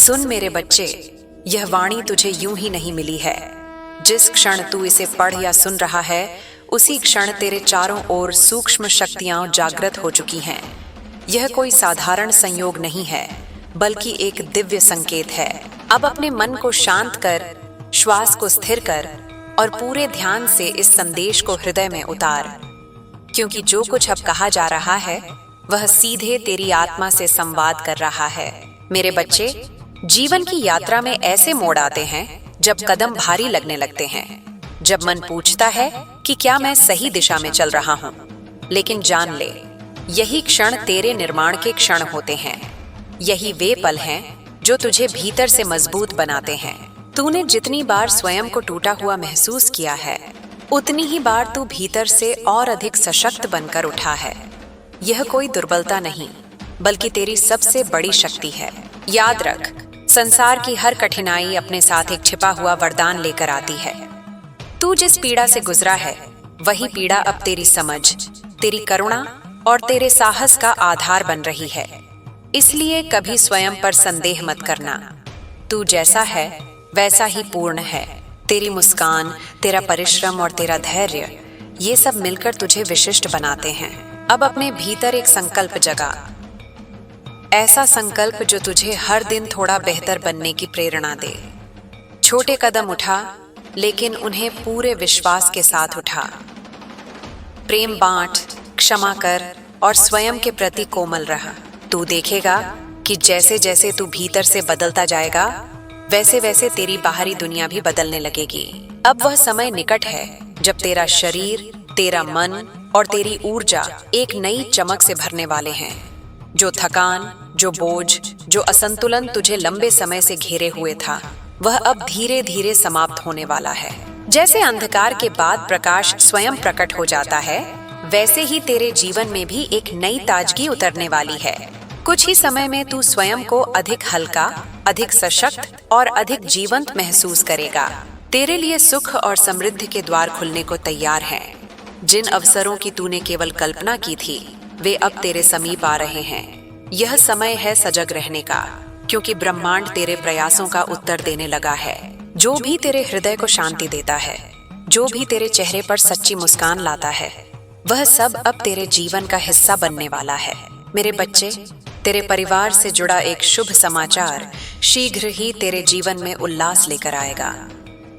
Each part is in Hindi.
सुन मेरे बच्चे, यह वाणी तुझे यूं ही नहीं मिली है। जिस क्षण तू इसे पढ़ या सुन रहा है, उसी क्षण तेरे चारों ओर सूक्ष्म शक्तियां जागृत हो चुकी हैं। यह कोई साधारण संयोग नहीं है, बल्कि एक दिव्य संकेत है। अब अपने मन को शांत कर, श्वास को स्थिर कर और पूरे ध्यान से इस संदेश को हृदय में उतार, क्योंकि जो कुछ अब कहा जा रहा है वह सीधे तेरी आत्मा से संवाद कर रहा है। मेरे बच्चे, जीवन की यात्रा में ऐसे मोड़ आते हैं जब कदम भारी लगने लगते हैं, जब मन पूछता है कि क्या मैं सही दिशा में चल रहा हूँ। लेकिन जान ले, यही क्षण तेरे निर्माण के क्षण होते हैं। यही वे पल हैं जो तुझे भीतर से मजबूत बनाते हैं। तूने जितनी बार स्वयं को टूटा हुआ महसूस किया है, उतनी ही बार तू भीतर से और अधिक सशक्त बनकर उठा है। यह कोई दुर्बलता नहीं, बल्कि तेरी सबसे बड़ी शक्ति है। याद रख, संसार की हर कठिनाई अपने साथ एक छिपा हुआ वरदान लेकर आती है। तू जिस पीड़ा से गुजरा है, वही पीड़ा अब तेरी समझ, तेरी करुणा और तेरे साहस का आधार बन रही है। इसलिए कभी स्वयं पर संदेह मत करना। तू जैसा है वैसा ही पूर्ण है। तेरी मुस्कान, तेरा परिश्रम और तेरा धैर्य, ये सब मिलकर तुझे विशिष्ट बनाते हैं। अब अपने भीतर एक संकल्प जगा, ऐसा संकल्प जो तुझे हर दिन थोड़ा बेहतर बनने की प्रेरणा दे। छोटे कदम उठा, लेकिन उन्हें पूरे विश्वास के साथ उठा। प्रेम बांट, क्षमा कर और स्वयं के प्रति कोमल रह। तू देखेगा कि जैसे जैसे तू भीतर से बदलता जाएगा, वैसे वैसे तेरी बाहरी दुनिया भी बदलने लगेगी। अब वह समय निकट है जब तेरा शरीर, तेरा मन और तेरी ऊर्जा एक नई चमक से भरने वाले हैं। जो थकान, जो बोझ, जो असंतुलन तुझे लंबे समय से घेरे हुए था, वह अब धीरे धीरे समाप्त होने वाला है। जैसे अंधकार के बाद प्रकाश स्वयं प्रकट हो जाता है, वैसे ही तेरे जीवन में भी एक नई ताजगी उतरने वाली है। कुछ ही समय में तू स्वयं को अधिक हल्का, अधिक सशक्त और अधिक जीवंत महसूस करेगा। तेरे लिए सुख और समृद्धि के द्वार खुलने को तैयार हैं। जिन अवसरों की तूने केवल कल्पना की थी, वे अब तेरे समीप आ रहे हैं। यह समय है सजग रहने का, क्योंकि ब्रह्मांड तेरे प्रयासों का उत्तर देने लगा है। जो भी तेरे हृदय को शांति देता है, जो भी तेरे चेहरे पर सच्ची मुस्कान लाता है, वह सब अब तेरे जीवन का हिस्सा बनने वाला है। मेरे बच्चे, तेरे परिवार से जुड़ा एक शुभ समाचार शीघ्र ही तेरे जीवन में उल्लास लेकर आएगा।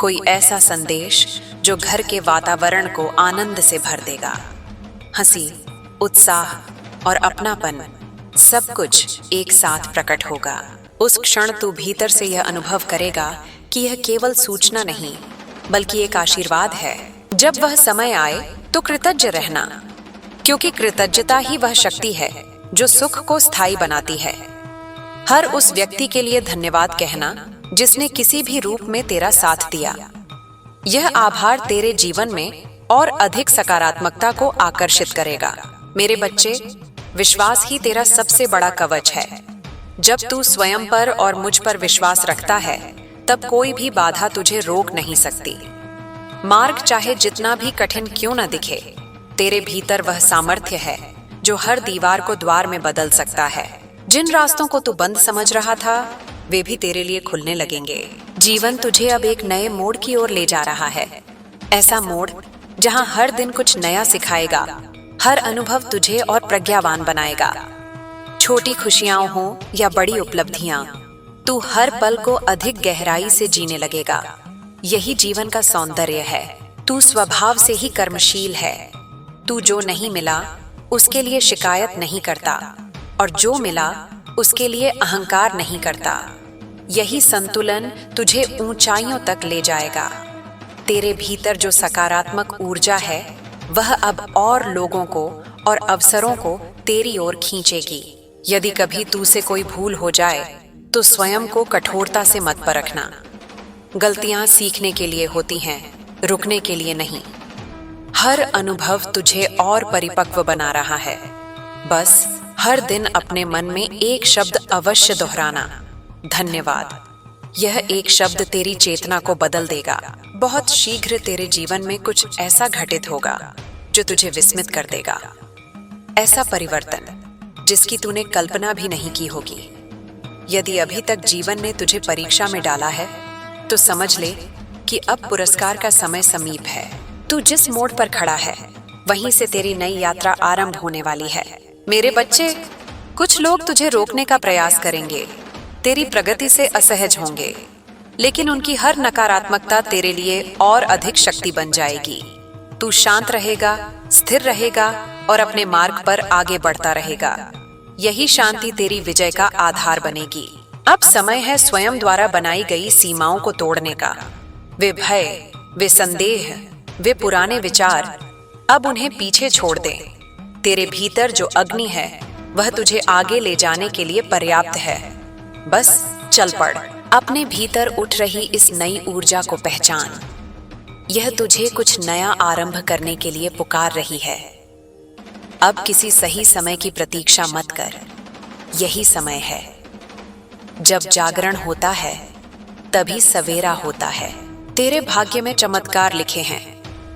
कोई ऐसा संदेश जो घर के वातावरण को आनंद से भर देगा। हंसी, उत्साह और अपनापन, सब कुछ एक साथ प्रकट होगा। उस क्षण तू भीतर से यह अनुभव करेगा कि यह केवल सूचना नहीं, बल्कि एक आशीर्वाद है। जब वह समय आए तो कृतज्ञ रहना, क्योंकि कृतज्ञता ही वह शक्ति है जो सुख को स्थायी बनाती है। हर उस व्यक्ति के लिए धन्यवाद कहना जिसने किसी भी रूप में तेरा साथ दिया। यह आभार तेरे जीवन में और अधिक सकारात्मकता को आकर्षित करेगा। मेरे बच्चे, विश्वास ही तेरा सबसे बड़ा कवच है। जब तू स्वयं पर और मुझ पर विश्वास रखता है, तब कोई भी बाधा तुझे रोक नहीं सकती। मार्ग चाहे जितना भी कठिन क्यों न दिखे, तेरे भीतर वह सामर्थ्य है जो हर दीवार को द्वार में बदल सकता है। जिन रास्तों को तू बंद समझ रहा था, वे भी तेरे लिए खुलने लगेंगे। जीवन तुझे अब एक नए मोड़ की ओर ले जा रहा है। ऐसा मोड़ जहां हर दिन कुछ नया सिखाएगा, हर अनुभव तुझे और प्रज्ञावान बनाएगा। छोटी खुशियां हो या बड़ी उपलब्धियां, तू हर पल को अधिक गहराई से जीने लगेगा। यही जीवन का सौंदर्य है। तू स्वभाव से ही कर्मशील है। तू जो नहीं मिला उसके लिए शिकायत नहीं करता, और जो मिला उसके लिए अहंकार नहीं करता। यही संतुलन तुझे ऊंचाइयों तक ले जाएगा। तेरे भीतर जो सकारात्मक ऊर्जा है, वह अब और लोगों को और अवसरों को तेरी ओर खींचेगी। यदि कभी तू से कोई भूल हो जाए, तो स्वयं को कठोरता से मत परखना। गलतियां सीखने के लिए होती हैं, रुकने के लिए नहीं। हर अनुभव तुझे और परिपक्व बना रहा है। बस हर दिन अपने मन में एक शब्द अवश्य दोहराना, धन्यवाद। यह एक शब्द तेरी चेतना को बदल देगा। बहुत शीघ्र तेरे जीवन में कुछ ऐसा घटित होगा जो तुझे विस्मित कर देगा। ऐसा परिवर्तन जिसकी तूने कल्पना भी नहीं की होगी। यदि अभी तक जीवन ने तुझे परीक्षा में डाला है तो समझ ले कि अब पुरस्कार का समय समीप है। तू जिस मोड़ पर खड़ा है वहीं से तेरी नई यात्रा आरंभ होने वाली है। मेरे बच्चे, कुछ लोग तुझे रोकने का प्रयास करेंगे, तेरी प्रगति से असहज होंगे, लेकिन उनकी हर नकारात्मकता तेरे लिए और अधिक शक्ति बन जाएगी। तू शांत रहेगा, स्थिर रहेगा और अपने मार्ग पर आगे बढ़ता रहेगा। यही शांति तेरी विजय का आधार बनेगी। अब समय है स्वयं द्वारा बनाई गई सीमाओं को तोड़ने का। वे भय, वे संदेह, वे पुराने विचार, अब उन्हें पीछे छोड़ दे। तेरे भीतर जो अग्नि है वह तुझे आगे ले जाने के लिए पर्याप्त है। बस चल पड़। अपने भीतर उठ रही इस नई ऊर्जा को पहचान। यह तुझे कुछ नया आरंभ करने के लिए पुकार रही है। अब किसी सही समय की प्रतीक्षा मत कर। यही समय है। जब जागरण होता है तभी सवेरा होता है। तेरे भाग्य में चमत्कार लिखे हैं,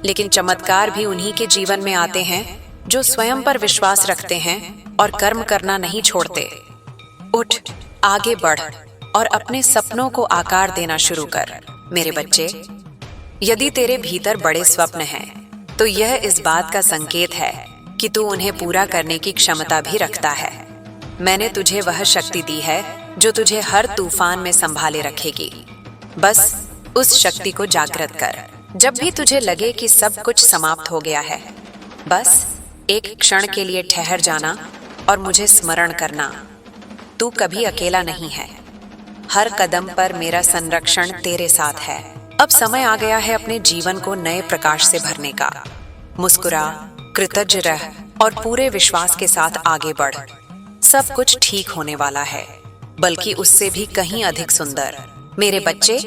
लेकिन चमत्कार भी उन्हीं के जीवन में आते हैं जो स्वयं पर विश्वास रखते हैं और कर्म करना नहीं छोड़ते। उठ, आगे बढ़ और अपने सपनों को आकार देना शुरू कर। मेरे बच्चे, यदि तेरे भीतर बड़े स्वप्न हैं, तो यह इस बात का संकेत है कि तू उन्हें पूरा करने की क्षमता भी रखता है। मैंने तुझे वह शक्ति दी है जो तुझे हर तूफान में संभाले रखेगी। बस उस शक्ति को जागृत कर। जब भी तुझे लगे कि सब कुछ समाप्त हो गया है, बस एक क्षण के लिए ठहर जाना और मुझे स्मरण करना। तू कभी अकेला नहीं है। हर कदम पर मेरा संरक्षण तेरे साथ है। अब समय आ गया है अपने जीवन को नए प्रकाश से भरने का। मुस्कुरा, कृतज्ञ रह और पूरे विश्वास के साथ आगे बढ़। सब कुछ ठीक होने वाला है, बल्कि उससे भी कहीं अधिक सुंदर। मेरे बच्चे,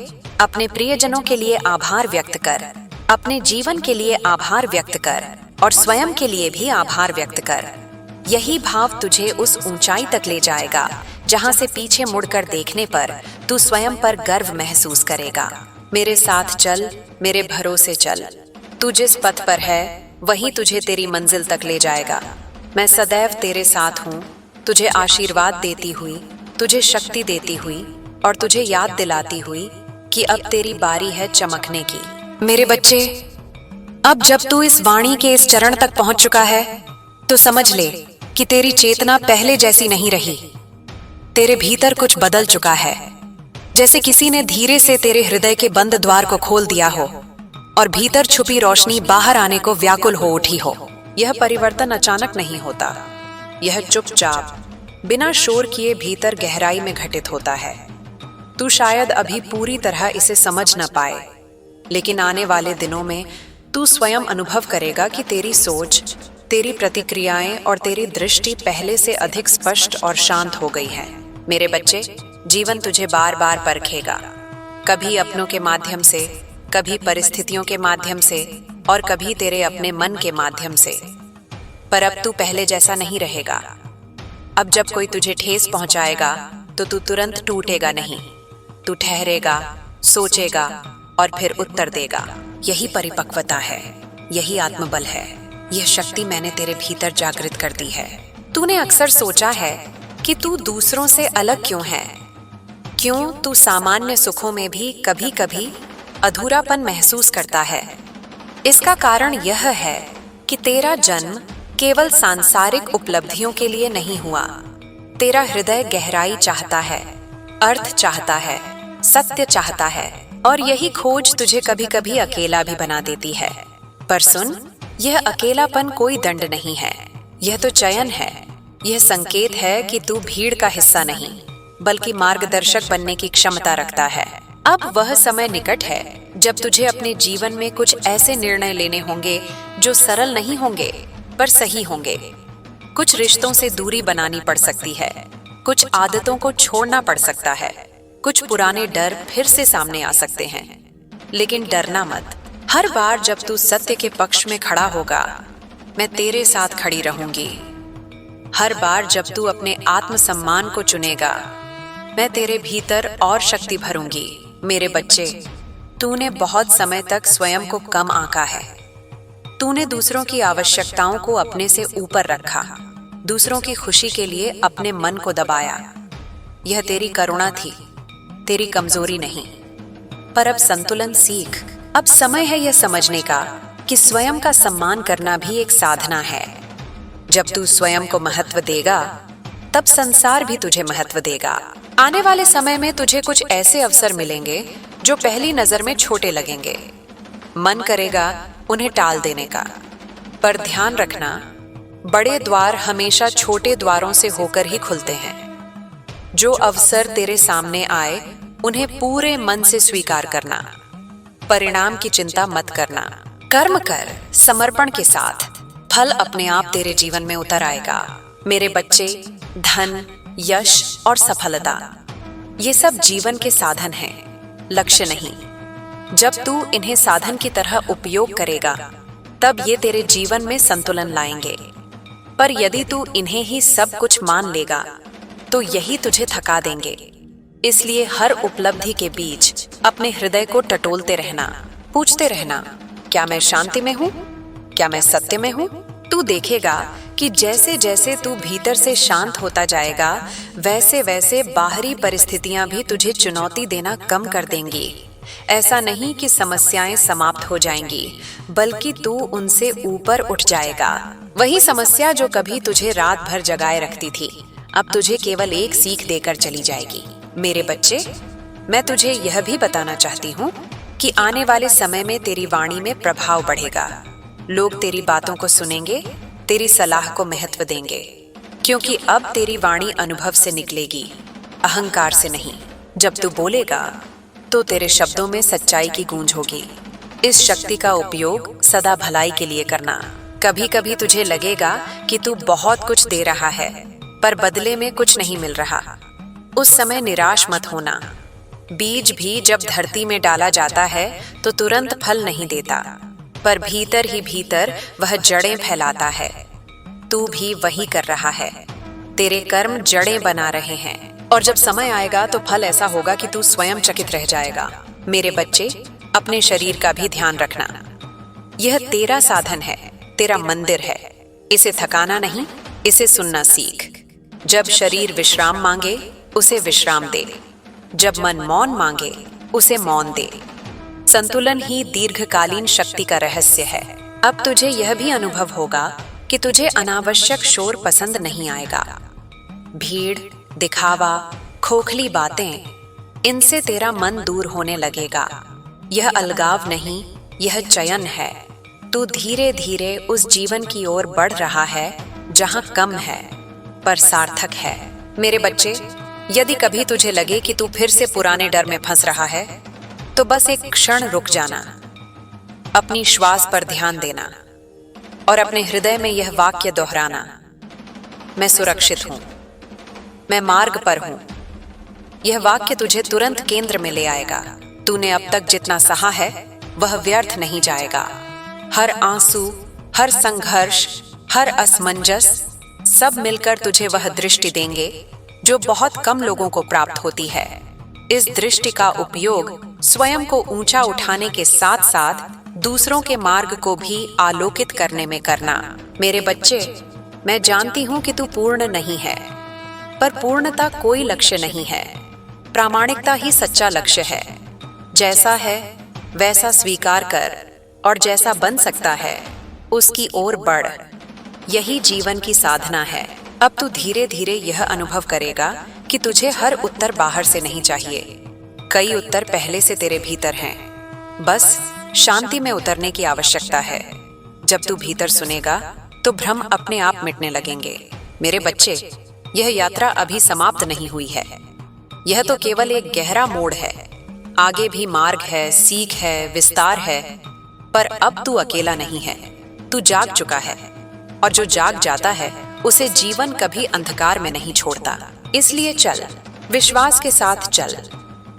अपने प्रियजनों के लिए आभार व्यक्त कर, अपने जीवन के लिए आभार व्यक्त कर और स्वयं के लिए भी आभार व्यक्त कर। यही भाव तुझे उस ऊंचाई तक ले जाएगा जहां से पीछे मुड़कर देखने पर तू स्वयं पर गर्व महसूस करेगा। मेरे साथ चल, मेरे भरोसे चल। तू जिस पथ पर है वही तुझे तेरी मंजिल तक ले जाएगा। मैं सदैव तेरे साथ हूँ, तुझे आशीर्वाद देती हुई, तुझे शक्ति देती हुई और तुझे याद दिलाती हुई कि अब तेरी बारी है चमकने की। मेरे बच्चे, अब जब तू इस वाणी के इस चरण तक पहुंच चुका है तो समझ ले कि तेरी चेतना पहले जैसी नहीं रही। तेरे भीतर कुछ बदल चुका है, जैसे किसी ने धीरे से तेरे हृदय के बंद द्वार को खोल दिया हो और भीतर छुपी रोशनी बाहर आने को व्याकुल हो उठी हो। यह परिवर्तन अचानक नहीं होता, यह चुपचाप, बिना शोर किए भीतर गहराई में घटित होता है। तू शायद अभी पूरी तरह इसे समझ न पाए, लेकिन आने वाले दिनों में तू स्वयं अनुभव करेगा कि तेरी सोच, तेरी प्रतिक्रियाएं और तेरी दृष्टि पहले से अधिक स्पष्ट और शांत हो गई है। मेरे बच्चे, जीवन तुझे बार बार परखेगा, कभी अपनों के माध्यम से, कभी परिस्थितियों के माध्यम से और कभी तेरे अपने मन के माध्यम से। पर अब तू पहले जैसा नहीं रहेगा। अब जब कोई तुझे ठेस पहुंचाएगा तो तू तुरंत टूटेगा नहीं। तू ठहरेगा, सोचेगा और फिर उत्तर देगा। यही परिपक्वता है, यही आत्मबल है, यह शक्ति मैंने तेरे भीतर जागृत कर दी है। तूने अक्सर सोचा है कि तू दूसरों से अलग क्यों है, क्यों तू सामान्य सुखों में भी कभी कभी अधूरापन महसूस करता है। इसका कारण यह है कि तेरा जन्म केवल सांसारिक उपलब्धियों के लिए नहीं हुआ। तेरा हृदय गहराई चाहता है, अर्थ चाहता है, सत्य चाहता है और यही खोज तुझे कभी कभी अकेला भी बना देती है। पर सुन, यह अकेलापन कोई दंड नहीं है, यह तो चयन है। यह संकेत है कि तू भीड़ का हिस्सा नहीं, बल्कि मार्गदर्शक बनने की क्षमता रखता है। अब वह समय निकट है जब तुझे अपने जीवन में कुछ ऐसे निर्णय लेने होंगे जो सरल नहीं होंगे पर सही होंगे। कुछ रिश्तों से दूरी बनानी पड़ सकती है, कुछ आदतों को छोड़ना पड़ सकता है, कुछ पुराने डर फिर से सामने आ सकते हैं। लेकिन डरना मत। हर बार जब तू सत्य के पक्ष में खड़ा होगा, मैं तेरे साथ खड़ी रहूंगी। हर बार जब तू अपने आत्मसम्मान को चुनेगा, मैं तेरे भीतर और शक्ति भरूंगी। मेरे बच्चे, तूने बहुत समय तक स्वयं को कम आंका है। तूने दूसरों की आवश्यकताओं को अपने से ऊपर रखा, दूसरों की खुशी के लिए अपने मन को दबाया। यह तेरी करुणा थी, तेरी कमजोरी नहीं। पर अब संतुलन सीख। अब समय है यह समझने का कि स्वयं का सम्मान करना भी एक साधना है। जब तू स्वयं को महत्व देगा, तब संसार भी तुझे महत्व देगा। आने वाले समय में तुझे कुछ ऐसे अवसर मिलेंगे जो पहली नजर में छोटे लगेंगे। मन करेगा उन्हें टाल देने का, पर ध्यान रखना, बड़े द्वार हमेशा छोटे द्वारों से होकर ही खुलते हैं। जो अवसर तेरे सामने आए, उन्हें पूरे मन से स्वीकार करना। परिणाम की चिंता मत करना। कर्म कर समर्पण के साथ, फल अपने आप तेरे जीवन में उतर आएगा। मेरे बच्चे, धन, यश और सफलता, ये सब जीवन के साधन हैं, लक्ष्य नहीं। जब तू इन्हें साधन की तरह उपयोग करेगा, तब ये तेरे जीवन में संतुलन लाएंगे। पर यदि तू इन्हें ही सब कुछ मान लेगा, तो यही तुझे थका देंगे। इसलिए हर उपलब्धि के बीच अपने हृदय को टटोलते रहना, पूछते रहना, क्या मैं शांति में हूँ? क्या मैं सत्य में हूँ? तू देखेगा कि जैसे जैसे तू भीतर से शांत होता जाएगा, वैसे वैसे बाहरी परिस्थितियां भी तुझे चुनौती देना कम कर देंगी। ऐसा नहीं कि समस्याएं समाप्त हो जाएंगी, बल्कि तू उनसे ऊपर उठ जाएगा। वही समस्या जो कभी तुझे रात भर जगाए रखती थी, अब तुझे केवल एक सीख देकर चली जाएगी। मेरे बच्चे, मैं तुझे यह भी बताना चाहती हूँ कि आने वाले समय में तेरी वाणी में प्रभाव बढ़ेगा। लोग तेरी बातों को सुनेंगे, तेरी सलाह को महत्व देंगे, क्योंकि अब तेरी वाणी अनुभव से निकलेगी, अहंकार से नहीं। जब तू बोलेगा, तो तेरे शब्दों में सच्चाई की गूंज होगी। इस शक्ति का उपयोग सदा भलाई के लिए करना। कभी कभी तुझे लगेगा कि तू बहुत कुछ दे रहा है, पर बदले में कुछ नहीं मिल रहा। उस समय निराश मत होना। बीज भी जब धरती में डाला जाता है तो तुरंत फल नहीं देता, पर भीतर ही भीतर वह जड़ें फैलाता है। तू भी वही कर रहा है। तेरे कर्म जड़ें बना रहे हैं, और जब समय आएगा तो फल ऐसा होगा कि तू स्वयं चकित रह जाएगा। मेरे बच्चे, अपने शरीर का भी ध्यान रखना। यह तेरा साधन है, तेरा मंदिर है। इसे थकाना नहीं, इसे सुनना सीख। जब शरीर विश्राम मांगे, उसे विश्राम दे। जब मन मौन मांगे, उसे मौन दे। संतुलन ही दीर्घकालीन शक्ति का रहस्य है। अब तुझे यह भी अनुभव होगा कि तुझे अनावश्यक शोर पसंद नहीं आएगा। भीड़, दिखावा, खोखली बातें, इनसे तेरा मन दूर होने लगेगा। यह अलगाव नहीं, यह चयन है। तू धीरे धीरे उस जीवन की ओर बढ़ रहा है जहां कम है पर सार्थक है। मेरे बच्चे, यदि कभी तुझे लगे कि तू फिर से पुराने डर में फंस रहा है, तो बस एक क्षण रुक जाना, अपनी श्वास पर ध्यान देना और अपने हृदय में यह वाक्य दोहराना, मैं सुरक्षित हूं, मैं मार्ग पर हूं। यह वाक्य तुझे तुरंत केंद्र में ले आएगा। तूने अब तक जितना सहा है, वह व्यर्थ नहीं जाएगा। हर आंसू, हर संघर्ष, हर असमंजस, सब मिलकर तुझे वह दृष्टि देंगे जो बहुत कम लोगों को प्राप्त होती है। इस दृष्टि का उपयोग स्वयं को ऊंचा उठाने के साथ साथ दूसरों के मार्ग को भी आलोकित करने में करना। मेरे बच्चे, मैं जानती हूं कि तू पूर्ण नहीं है, पर पूर्णता कोई लक्ष्य नहीं है। प्रामाणिकता ही सच्चा लक्ष्य है। जैसा है वैसा स्वीकार कर और जैसा बन सकता है उसकी ओर बढ़। यही जीवन की साधना है। अब तू धीरे धीरे यह अनुभव करेगा कि तुझे हर उत्तर बाहर से नहीं चाहिए। कई उत्तर पहले से तेरे भीतर हैं। बस शांति में उतरने की आवश्यकता है। जब तू भीतर सुनेगा तो भ्रम अपने आप मिटने लगेंगे। मेरे बच्चे, यह यात्रा अभी समाप्त नहीं हुई है। यह तो केवल एक गहरा मोड़ है। आगे भी मार्ग है, सीख है, विस्तार है। पर अब तू अकेला नहीं है। तू जाग चुका है, और जो जाग जाता है उसे जीवन कभी अंधकार में नहीं छोड़ता। इसलिए चल, विश्वास के साथ चल।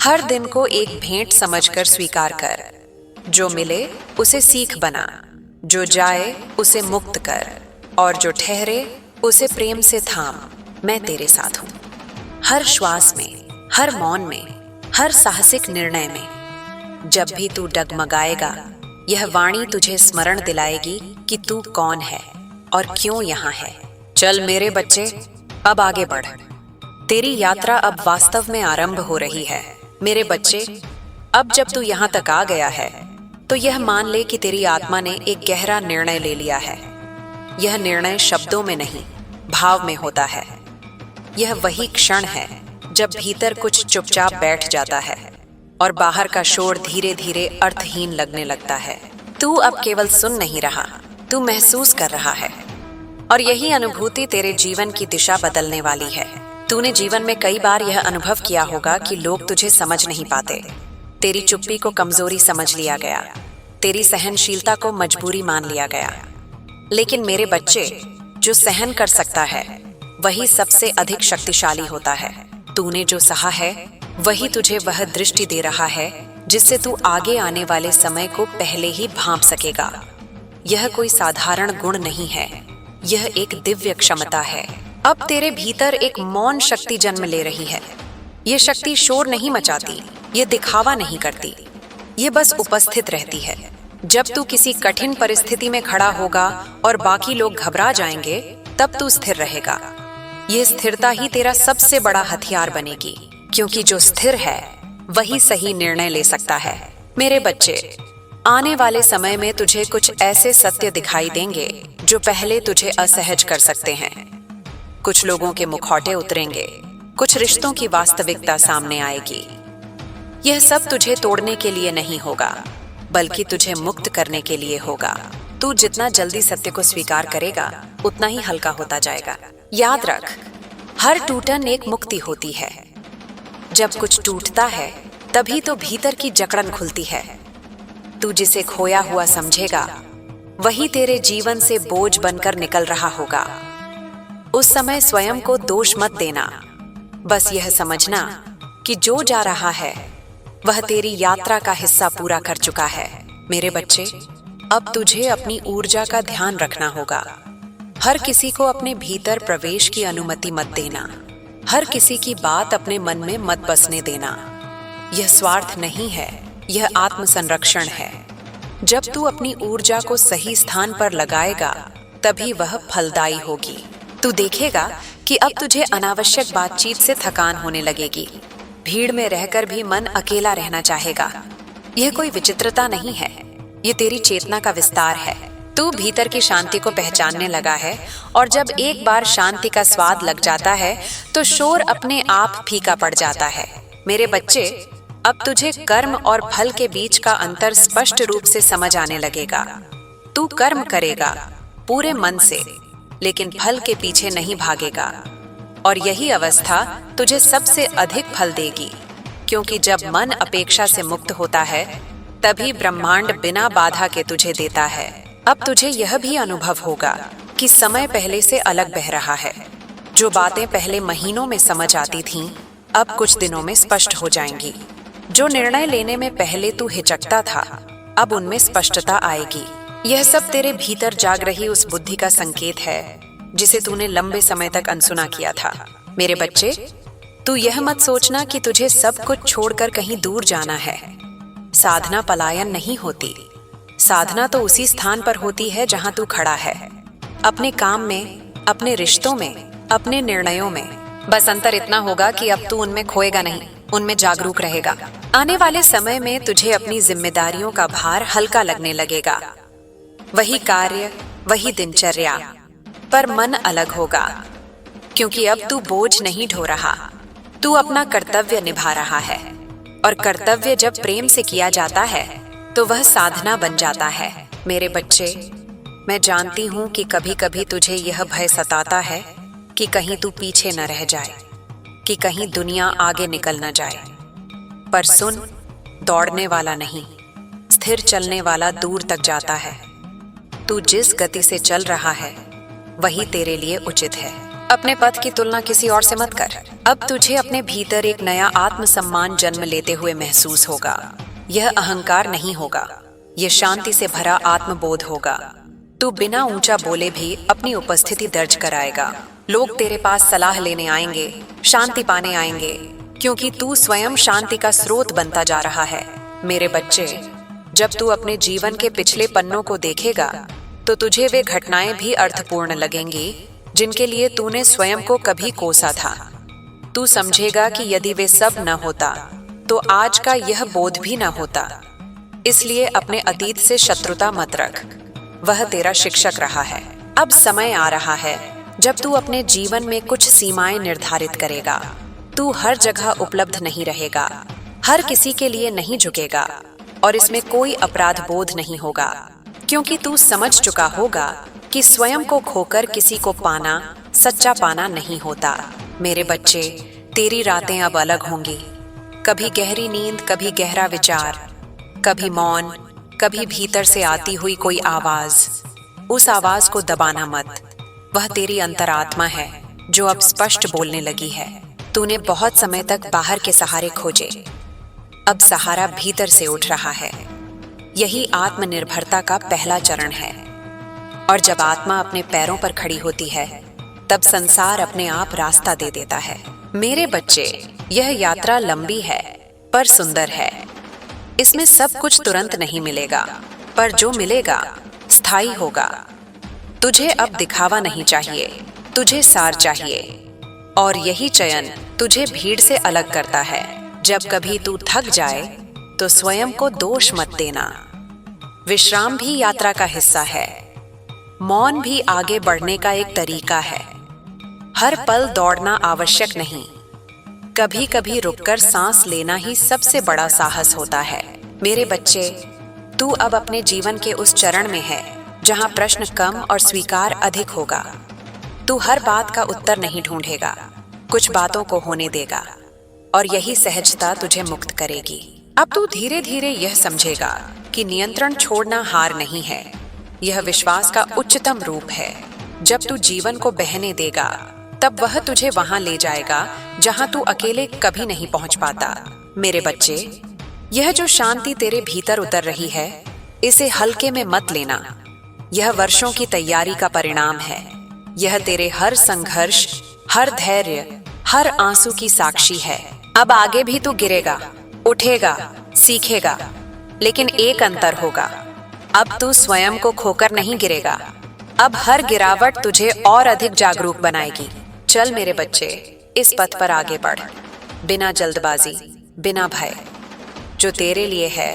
हर दिन को एक भेंट समझकर स्वीकार कर। जो मिले उसे सीख बना, जो जाए उसे मुक्त कर, और जो ठहरे उसे प्रेम से थाम। मैं तेरे साथ हूँ। हर श्वास में, हर मौन में, हर साहसिक निर्णय में। जब भी तू डगमगाएगा, यह वाणी तुझे स्मरण दिलाएगी कि तू कौन है और क्यों यहाँ है। चल मेरे बच्चे, अब आगे बढ़। तेरी यात्रा अब वास्तव में आरंभ हो रही है। मेरे बच्चे, अब जब तू यहाँ तक आ गया है तो यह मान ले कि तेरी आत्मा ने एक गहरा निर्णय ले लिया है। यह निर्णय शब्दों में नहीं, भाव में होता है। यह वही क्षण है जब भीतर कुछ चुपचाप बैठ जाता है और बाहर का शोर धीरे धीरे अर्थहीन लगने लगता है। तू अब केवल सुन नहीं रहा, तू महसूस कर रहा है। और यही अनुभूति तेरे जीवन की दिशा बदलने वाली है। तूने जीवन में कई बार यह अनुभव किया होगा कि लोग तुझे समझ नहीं पाते। तेरी चुप्पी को कमजोरी समझ लिया गया, तेरी सहनशीलता को मजबूरी मान लिया गया। लेकिन मेरे बच्चे, जो सहन कर सकता है वही सबसे अधिक शक्तिशाली होता है। तूने जो सहा है वही तुझे वह दृष्टि दे रहा है जिससे तू आगे आने वाले समय को पहले ही भांप सकेगा। यह कोई साधारण गुण नहीं है, यह एक दिव्य क्षमता है। अब तेरे भीतर एक मौन शक्ति जन्म ले रही है। यह शक्ति शोर नहीं मचाती, ये दिखावा नहीं करती, ये बस उपस्थित रहती है। जब तू किसी कठिन परिस्थिति में खड़ा होगा और बाकी लोग घबरा जाएंगे, तब तू स्थिर रहेगा। ये स्थिरता ही तेरा सबसे बड़ा हथियार बनेगी, क्योंकि जो स्थिर है वही सही निर्णय ले सकता है। मेरे बच्चे, आने वाले समय में तुझे कुछ ऐसे सत्य दिखाई देंगे जो पहले तुझे असहज कर सकते हैं। कुछ लोगों के मुखौटे उतरेंगे, कुछ रिश्तों की वास्तविकता सामने आएगी। यह सब तुझे तोड़ने के लिए नहीं होगा, बल्कि तुझे मुक्त करने के लिए होगा। तू जितना जल्दी सत्य को स्वीकार करेगा, उतना ही हल्का होता जाएगा। याद रख, हर टूटन एक मुक्ति होती है। जब कुछ टूटता है, तभी तो भीतर की जकड़न खुलती है। तू जिसे खोया हुआ समझेगा, वही तेरे जीवन से बोझ बनकर निकल रहा होगा। उस समय स्वयं को दोष मत देना, बस यह समझना कि जो जा रहा है वह तेरी यात्रा का हिस्सा पूरा कर चुका है। मेरे बच्चे, अब तुझे अपनी ऊर्जा का ध्यान रखना होगा। हर किसी को अपने भीतर प्रवेश की अनुमति मत देना। हर किसी की बात अपने मन में मत बसने देना। यह स्वार्थ नहीं है, यह आत्मसंरक्षण है। जब तू अपनी ऊर्जा को सही स्थान पर लगाएगा, तभी वह फलदायी होगी। तू देखेगा कि अब तुझे अनावश्यक बातचीत से थकान होने लगेगी। भीड़ में रहकर भी मन अकेला रहना चाहेगा। यह कोई विचित्रता नहीं है, ये तेरी चेतना का विस्तार है। तू भीतर की शांति को पहचानने लगा है, और जब एक बार शांति का स्वाद लग जाता है तो शोर अपने आप फीका पड़ जाता है। मेरे बच्चे, अब तुझे कर्म और फल के बीच का अंतर स्पष्ट रूप से समझ आने लगेगा। तू कर्म करेगा पूरे मन से, लेकिन फल के पीछे नहीं भागेगा। और यही अवस्था तुझे सबसे अधिक फल देगी, क्योंकि जब मन अपेक्षा से मुक्त होता है, तभी ब्रह्मांड बिना बाधा के तुझे देता है। अब तुझे यह भी अनुभव होगा कि समय पहले से अलग बह रहा है। जो बातें पहले महीनों में समझ आती थीं, अब कुछ दिनों में स्पष्ट हो जाएंगी। जो निर्णय लेने में पहले तू हिचकता था, अब उनमें स्पष्टता आएगी। यह सब तेरे भीतर जाग रही उस बुद्धि का संकेत है जिसे तूने लंबे समय तक अनसुना किया था। मेरे बच्चे, तू यह मत सोचना कि तुझे सब कुछ छोड़कर कहीं दूर जाना है। साधना पलायन नहीं होती। साधना तो उसी स्थान पर होती है जहां तू खड़ा है, अपने काम में, अपने रिश्तों में, अपने निर्णयों में। बस अंतर इतना होगा कि अब तू उनमें खोएगा नहीं, उनमें जागरूक रहेगा। आने वाले समय में तुझे अपनी जिम्मेदारियों का भार हल्का लगने लगेगा। वही कार्य, वही दिनचर्या, पर मन अलग होगा, क्योंकि अब तू बोझ नहीं ढो रहा, तू अपना कर्तव्य निभा रहा है। और कर्तव्य जब प्रेम से किया जाता है तो वह साधना बन जाता है। मेरे बच्चे, मैं जानती हूँ कि कभी कभी तुझे यह भय सताता है कि कहीं तू पीछे न रह जाए, कि कहीं दुनिया आगे निकल न जाए। पर सुन, दौड़ने वाला नहीं, स्थिर चलने वाला दूर तक जाता है। तू जिस गति से चल रहा है वही तेरे लिए उचित है। अपने पथ की तुलना किसी और से मत कर। अब तुझे अपने भीतर एक नया आत्मसम्मान जन्म लेते हुए महसूस होगा। यह अहंकार नहीं होगा, यह शांति से भरा आत्मबोध होगा। तू बिना ऊंचा बोले भी अपनी उपस्थिति दर्ज कराएगा। लोग तेरे पास सलाह लेने आएंगे, शांति पाने आएंगे, क्योंकि तू स्वयं शांति का स्रोत बनता जा रहा है। मेरे बच्चे, जब तू अपने जीवन के पिछले पन्नों को देखेगा तो तुझे वे घटनाएं भी अर्थपूर्ण लगेंगी जिनके लिए तूने स्वयं को कभी कोसा था। तू समझेगा कि यदि वे सब न होता तो आज का यह बोध भी न होता। इसलिए अपने अतीत से शत्रुता मत रख, वह तेरा शिक्षक रहा है। अब समय आ रहा है जब तू अपने जीवन में कुछ सीमाएं निर्धारित करेगा। तू हर जगह उपलब्ध नहीं रहेगा, हर किसी के लिए नहीं झुकेगा और इसमें कोई अपराध बोध नहीं होगा, क्योंकि तू समझ चुका होगा कि स्वयं को खोकर किसी को पाना सच्चा पाना नहीं होता। मेरे बच्चे, तेरी रातें अब अलग होंगी। कभी गहरी नींद, कभी गहरा विचार, कभी मौन, कभी भीतर से आती हुई कोई आवाज। उस आवाज को दबाना मत, वह तेरी अंतरात्मा है जो अब स्पष्ट बोलने लगी है। तूने बहुत समय तक बाहर के सहारे खोजे, अब सहारा भीतर से उठ रहा है। यही आत्मनिर्भरता का पहला चरण है। और जब आत्मा अपने पैरों पर खड़ी होती है तब संसार अपने आप रास्ता दे देता है। मेरे बच्चे, यह यात्रा लंबी है पर सुंदर है। इसमें सब कुछ तुरंत नहीं मिलेगा, पर जो मिलेगा स्थायी होगा। तुझे अब दिखावा नहीं चाहिए, तुझे सार चाहिए। और यही चयन तुझे भीड़ से अलग करता है। जब कभी तू थक जाए तो स्वयं को दोष मत देना। विश्राम भी यात्रा का हिस्सा है। मौन भी आगे बढ़ने का एक तरीका है। हर पल दौड़ना आवश्यक नहीं, कभी कभी रुककर सांस लेना ही सबसे बड़ा साहस होता है। मेरे बच्चे, तू अब अपने जीवन के उस चरण में है जहां प्रश्न कम और स्वीकार अधिक होगा। तू हर बात का उत्तर नहीं ढूंढेगा, कुछ बातों को होने देगा और यही सहजता तुझे मुक्त करेगी। अब तू धीरे धीरे यह समझेगा कि नियंत्रण छोड़ना हार नहीं है, यह विश्वास का उच्चतम रूप है। जब तू जीवन को बहने देगा तब वह तुझे वहां ले जाएगा जहां तू अकेले कभी नहीं पहुंच पाता। मेरे बच्चे, यह जो शांति तेरे भीतर उतर रही है, इसे हल्के में मत लेना। यह वर्षों की तैयारी का परिणाम है। यह तेरे हर संघर्ष, हर धैर्य, हर आंसू की साक्षी है। अब आगे भी तू गिरेगा, उठेगा, सीखेगा, लेकिन एक अंतर होगा, अब तू स्वयं को खोकर नहीं गिरेगा। अब हर गिरावट तुझे और अधिक जागरूक बनाएगी। चल मेरे बच्चे, इस पथ पर आगे बढ़, बिना जल्दबाजी, बिना भय। जो तेरे लिए है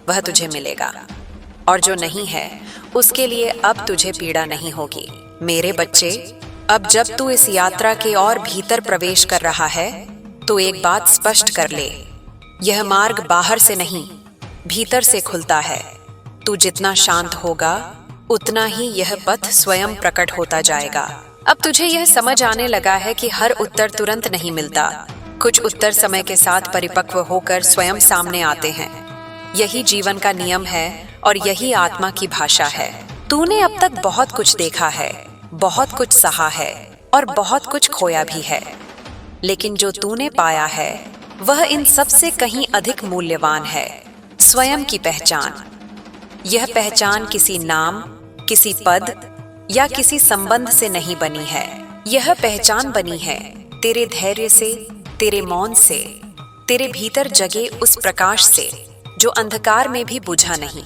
वह तुझे मिलेगा और जो नहीं है उसके लिए अब तुझे पीड़ा नहीं होगी। मेरे बच्चे, अब जब तू इस यात्रा के और भीतर प्रवेश कर रहा है तो एक बात स्पष्ट कर ले, यह मार्ग बाहर से नहीं भीतर से खुलता है। तू जितना शांत होगा उतना ही यह पथ स्वयं प्रकट होता जाएगा। अब तुझे यह समझ आने लगा है कि हर उत्तर तुरंत नहीं मिलता, कुछ उत्तर समय के साथ परिपक्व होकर स्वयं सामने आते हैं। यही जीवन का नियम है और यही आत्मा की भाषा है। तूने अब तक बहुत कुछ देखा है, बहुत कुछ सहा है और बहुत कुछ खोया भी है, लेकिन जो तूने पाया है वह इन सब से कहीं अधिक मूल्यवान है, स्वयं की पहचान। यह पहचान किसी नाम, किसी पद या किसी संबंध से नहीं बनी है। यह पहचान बनी है तेरे धैर्य से, तेरे मौन से, तेरे भीतर जगे उस प्रकाश से जो अंधकार में भी बुझा नहीं।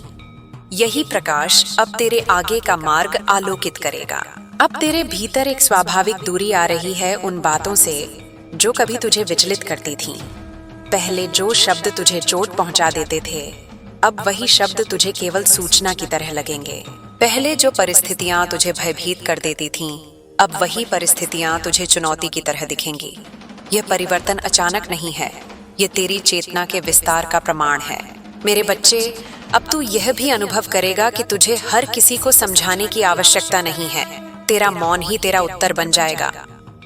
यही प्रकाश अब तेरे आगे का मार्ग आलोकित करेगा। अब तेरे भीतर एक स्वाभाविक दूरी आ रही है उन बातों से जो कभी तुझे विचलित करती थीं। पहले जो शब्द तुझे चोट पहुंचा देते थे, अब वही शब्द तुझे केवल सूचना की तरह लगेंगे। पहले जो परिस्थितियां तुझे भयभीत कर देती थीं, अब वही परिस्थितियां तुझे चुनौती की तरह दिखेंगी। यह परिवर्तन अचानक नहीं है, यह तेरी चेतना के विस्तार का प्रमाण है। मेरे बच्चे, अब तू यह भी अनुभव करेगा कि तुझे हर किसी को समझाने की आवश्यकता नहीं है। तेरा मौन ही तेरा उत्तर बन जाएगा।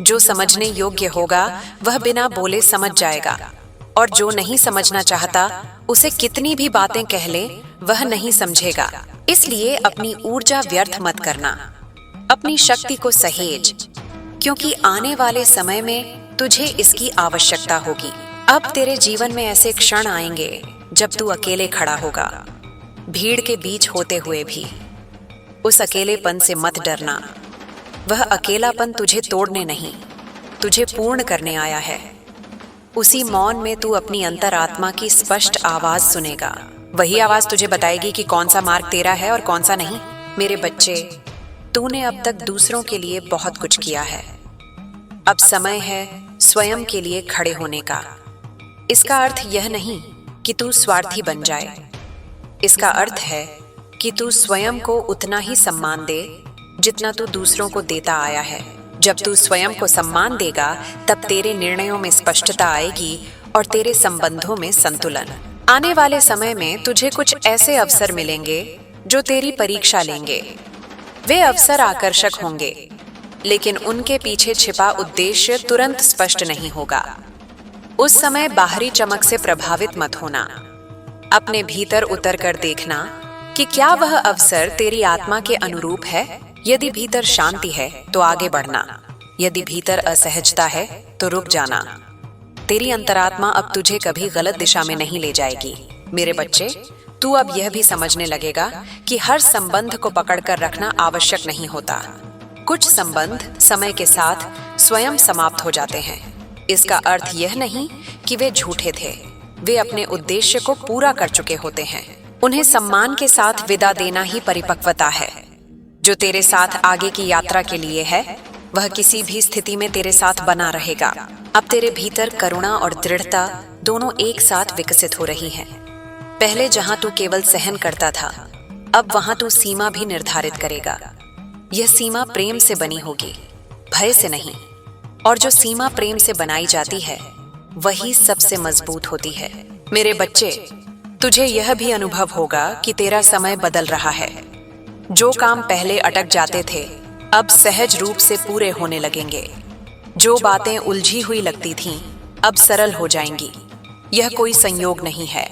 जो समझने योग्य होगा वह बिना बोले समझ जाएगा, और जो नहीं समझना चाहता उसे कितनी भी बातें कह ले वह नहीं समझेगा। इसलिए अपनी ऊर्जा व्यर्थ मत करना, अपनी शक्ति को सहेज, क्योंकि आने वाले समय में तुझे इसकी आवश्यकता होगी। अब तेरे जीवन में ऐसे क्षण आएंगे जब तू अकेले खड़ा होगा, भीड़ के बीच होते हुए भी। उस अकेलेपन से मत डरना, वह अकेलापन तुझे तोड़ने नहीं, तुझे पूर्ण करने आया है। उसी मौन में तू अपनी अंतरात्मा की स्पष्ट आवाज सुनेगा। वही आवाज तुझे बताएगी कि कौन सा मार्ग तेरा है और कौन सा नहीं। मेरे बच्चे, तूने अब तक दूसरों के लिए बहुत कुछ किया है। अब समय है स्वयं के लिए खड़े होने का। इसका अर्थ यह नहीं कि तू स्वार्थी बन जाए। इसका अर्थ है कि तू स्वयं को उतना ही सम्मान दे जितना तू दूसरों को देता आया है। जब तू स्वयं को सम्मान देगा तब तेरे निर्णयों में स्पष्टता आएगी और तेरे संबंधों में संतुलन। आने वाले समय में तुझे कुछ ऐसे अवसर मिलेंगे जो तेरी परीक्षा लेंगे। वे अवसर आकर्षक होंगे, लेकिन उनके पीछे छिपा उद्देश्य तुरंत स्पष्ट नहीं होगा। उस समय बाहरी चमक से प्रभावित मत होना। अपने भीतर उतर कर देखना कि क्या वह अवसर तेरी आत्मा के अनुरूप है। यदि भीतर शांति है तो आगे बढ़ना, यदि भीतर असहजता है तो रुक जाना। तेरी अंतरात्मा अब तुझे कभी गलत दिशा में नहीं ले जाएगी। मेरे बच्चे, तू अब यह भी समझने लगेगा कि हर संबंध को पकड़कर रखना आवश्यक नहीं होता। कुछ संबंध समय के साथ स्वयं समाप्त हो जाते हैं। इसका अर्थ यह नहीं कि वे झूठे थे। वे अपने उद्देश्य को पूरा कर चुके होते हैं। उन्हें सम्मान के साथ विदा देना ही परिपक्वता है। जो तेरे साथ आगे की यात्रा के लिए है, वह किसी भी स्थिति में तेरे साथ बना रहेगा। अब तेरे भीतर करुणा और दृढ़ता दोनों एक साथ विकसित हो रही हैं। पहले जहां तू केवल सहन करता था, अब वहां तू सीमा भी निर्धारित करेगा। यह सीमा प्रेम से बनी होगी, भय से नहीं। और जो सीमा प्रेम से बनाई जाती है, वही सबसे मजबूत होती है। मेरे बच्चे, तुझे यह भी अनुभव होगा कि तेरा समय बदल रहा है। जो काम पहले अटक जाते थे, अब सहज रूप से पूरे होने लगेंगे। जो बातें उलझी हुई लगती थीं, अब सरल हो जाएंगी। यह कोई संयोग नहीं है,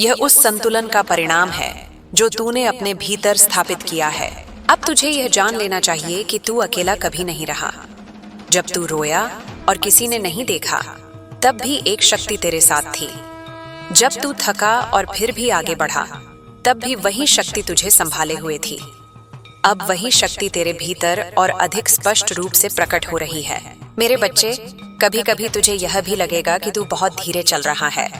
यह उस संतुलन का परिणाम है जो तूने अपने भीतर स्थापित किया है। अब तुझे यह जान लेना चाहिए कि तू अकेला कभी नहीं रहा। जब तू रोया और किसी ने नहीं देखा, तब भी एक शक्ति तेरे साथ थी। जब तू थका और फिर भी आगे बढ़ा, तब भी वही शक्ति तुझे संभाले हुए थी। अब वही शक्ति तेरे भीतर और अधिक स्पष्ट रूप से प्रकट हो रही है। मेरे बच्चे, कभी कभी तुझे यह भी लगेगा कि तू बहुत धीरे चल रहा है,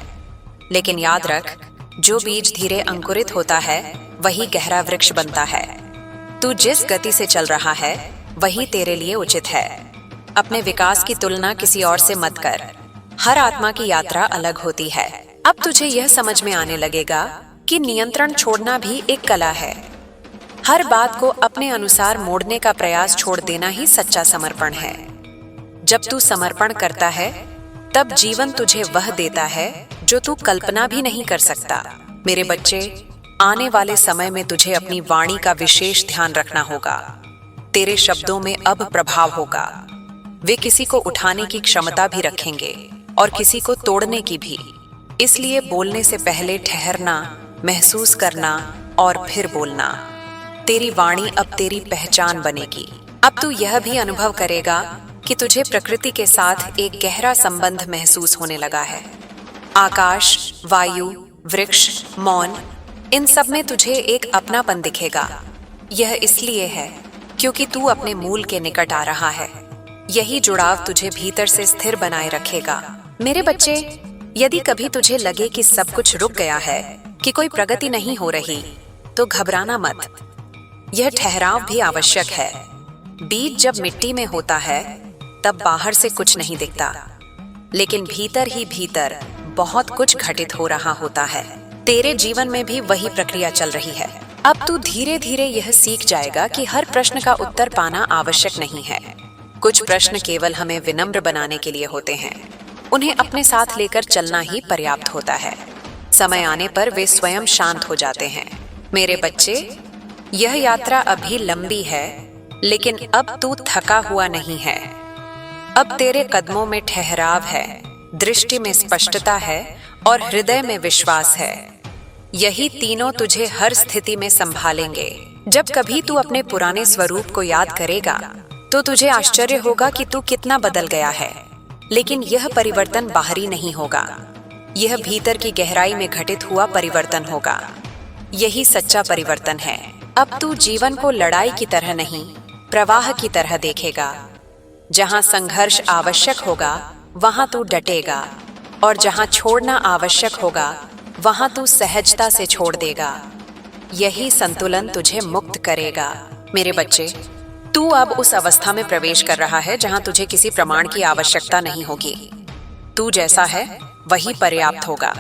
लेकिन याद रख, जो बीज धीरे अंकुरित होता है वही गहरा वृक्ष बनता है। तू जिस गति से चल रहा है वही तेरे लिए उचित है। अपने विकास की तुलना किसी और से मत कर। हर आत्मा की यात्रा अलग होती है। अब तुझे यह समझ में आने लगेगा कि नियंत्रण छोड़ना भी एक कला है। हर बात को अपने अनुसार मोड़ने का प्रयास छोड़ देना ही सच्चा समर्पण है। जब तू समर्पण करता है, तब जीवन तुझे वह देता है जो तू कल्पना भी नहीं कर सकता। मेरे बच्चे, आने वाले समय में तुझे अपनी वाणी का विशेष ध्यान रखना होगा। तेरे शब्दों में अब प्रभाव होगा। वे किसी को उठाने की क्षमता भी रखेंगे और किसी को तोड़ने की भी। इसलिए बोलने से पहले ठहरना, महसूस करना और फिर बोलना। तेरी वाणी अब तेरी पहचान बनेगी। अब तू यह भी अनुभव करेगा कि तुझे प्रकृति के साथ एक गहरा संबंध महसूस होने लगा है। आकाश, वायु, वृक्ष, मौन, इन सब में तुझे एक अपनापन दिखेगा। यह इसलिए है क्योंकि तू अपने मूल के निकट आ रहा है। यही जुड़ाव तुझे भीतर से स्थिर बनाए रखेगा। मेरे बच्चे, यदि कभी तुझे लगे कि सब कुछ रुक गया है, कि कोई प्रगति नहीं हो रही, तो घबराना मत। यह ठहराव भी आवश्यक है। बीज जब मिट्टी में होता है, तब बाहर से कुछ नहीं दिखता, लेकिन भीतर ही भीतर बहुत कुछ घटित हो रहा होता है। तेरे जीवन में भी वही प्रक्रिया चल रही है। अब तू धीरे धीरे यह सीख जाएगा कि हर प्रश्न का उत्तर पाना आवश्यक नहीं है। कुछ प्रश्न केवल हमें विनम्र बनाने के लिए होते हैं। उन्हें अपने साथ लेकर चलना ही पर्याप्त होता है। समय आने पर वे स्वयं शांत हो जाते हैं। मेरे बच्चे, यह यात्रा अभी लंबी है, लेकिन अब तू थका हुआ नहीं है। अब तेरे कदमों में ठहराव है, दृष्टि में स्पष्टता है और हृदय में विश्वास है। यही तीनों तुझे हर स्थिति में संभालेंगे। जब कभी तू अपने पुराने स्वरूप को याद करेगा, तो तुझे आश्चर्य होगा कि तू कितना बदल गया है। लेकिन यह परिवर्तन बाहरी नहीं होगा, यह भीतर की गहराई में घटित हुआ परिवर्तन होगा। यही सच्चा परिवर्तन है। अब तू जीवन को लड़ाई की तरह नहीं, प्रवाह की तरह देखेगा। जहां संघर्ष आवश्यक होगा, वहां तू डटेगा, और जहां छोड़ना आवश्यक होगा, वहां तू सहजता से छोड़ देगा। यही संतुलन तुझे मुक्त करेगा। मेरे बच्चे, तू अब उस अवस्था में प्रवेश कर रहा है जहां तुझे किसी प्रमाण की आवश्यकता नहीं होगी। तू जैसा है वही पर्याप्त होगा।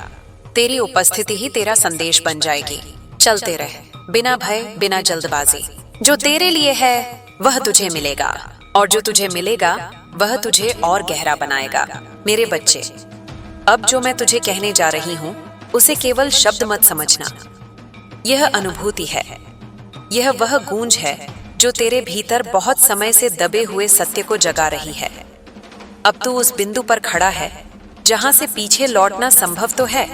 तेरी उपस्थिति ही तेरा संदेश बन जाएगी। चलते रह, बिना भय, बिना जल्दबाजी। जो तेरे लिए है वह तुझे मिलेगा, और जो तुझे मिलेगा वह तुझे और गहरा बनाएगा। मेरे बच्चे, अब जो मैं तुझे कहने जा रही हूँ उसे केवल शब्द मत समझना। यह अनुभूति है, यह वह गूंज है जो तेरे भीतर बहुत समय से दबे हुए सत्य को जगा रही है। अब तू उस बिंदु पर खड़ा है जहां से पीछे लौटना संभव तो है,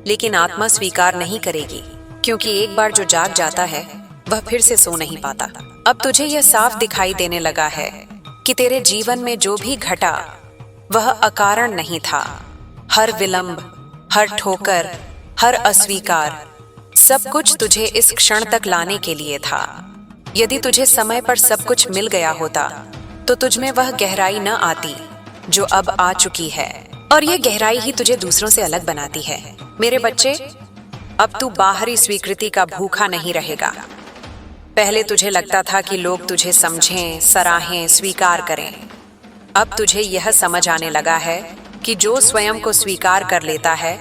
लेकिन आत्मा स्वीकार नहीं करेगी, क्योंकि एक बार जो जाग जाता है वह फिर से सो नहीं पाता। अब तुझे यह साफ दिखाई देने लगा है कि तेरे जीवन में जो भी घटा वह अकारण नहीं था। हर विलंब, हर ठोकर, हर अस्वीकार, सब कुछ तुझे इस क्षण तक लाने के लिए था। यदि तुझे समय पर सब कुछ मिल गया होता तो तुझमें वह गहराई न आती जो अब आ चुकी है, और यह गहराई ही तुझे दूसरों से अलग बनाती है। मेरे बच्चे, अब तू बाहरी स्वीकृति का भूखा नहीं रहेगा। पहले तुझे लगता था कि लोग तुझे समझें, सराहें, स्वीकार करें। अब तुझे यह समझ आने लगा है कि जो स्वयं को स्वीकार कर लेता है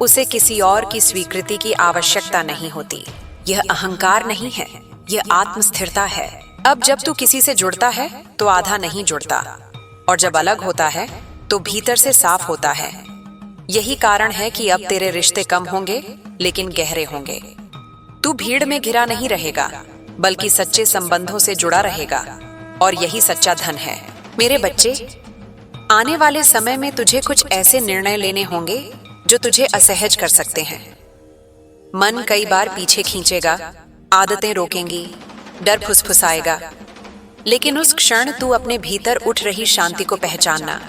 उसे किसी और की स्वीकृति की आवश्यकता नहीं होती। यह अहंकार नहीं है, यह आत्मस्थिरता है। अब जब तू किसी से जुड़ता है तो आधा नहीं जुड़ता, और जब अलग होता है तो भीतर से साफ होता है। यही कारण है कि अब तेरे रिश्ते कम होंगे लेकिन गहरे होंगे। तू भीड़ में घिरा नहीं रहेगा, बल्कि सच्चे संबंधों से जुड़ा रहेगा, और यही सच्चा धन है। मेरे बच्चे, आने वाले समय में तुझे कुछ ऐसे निर्णय लेने होंगे जो तुझे असहज कर सकते हैं। मन कई बार पीछे खींचेगा, आदतें रोकेंगी, डर फुसफुसाएगा, लेकिन उस क्षण तू अपने भीतर उठ रही शांति को पहचानना।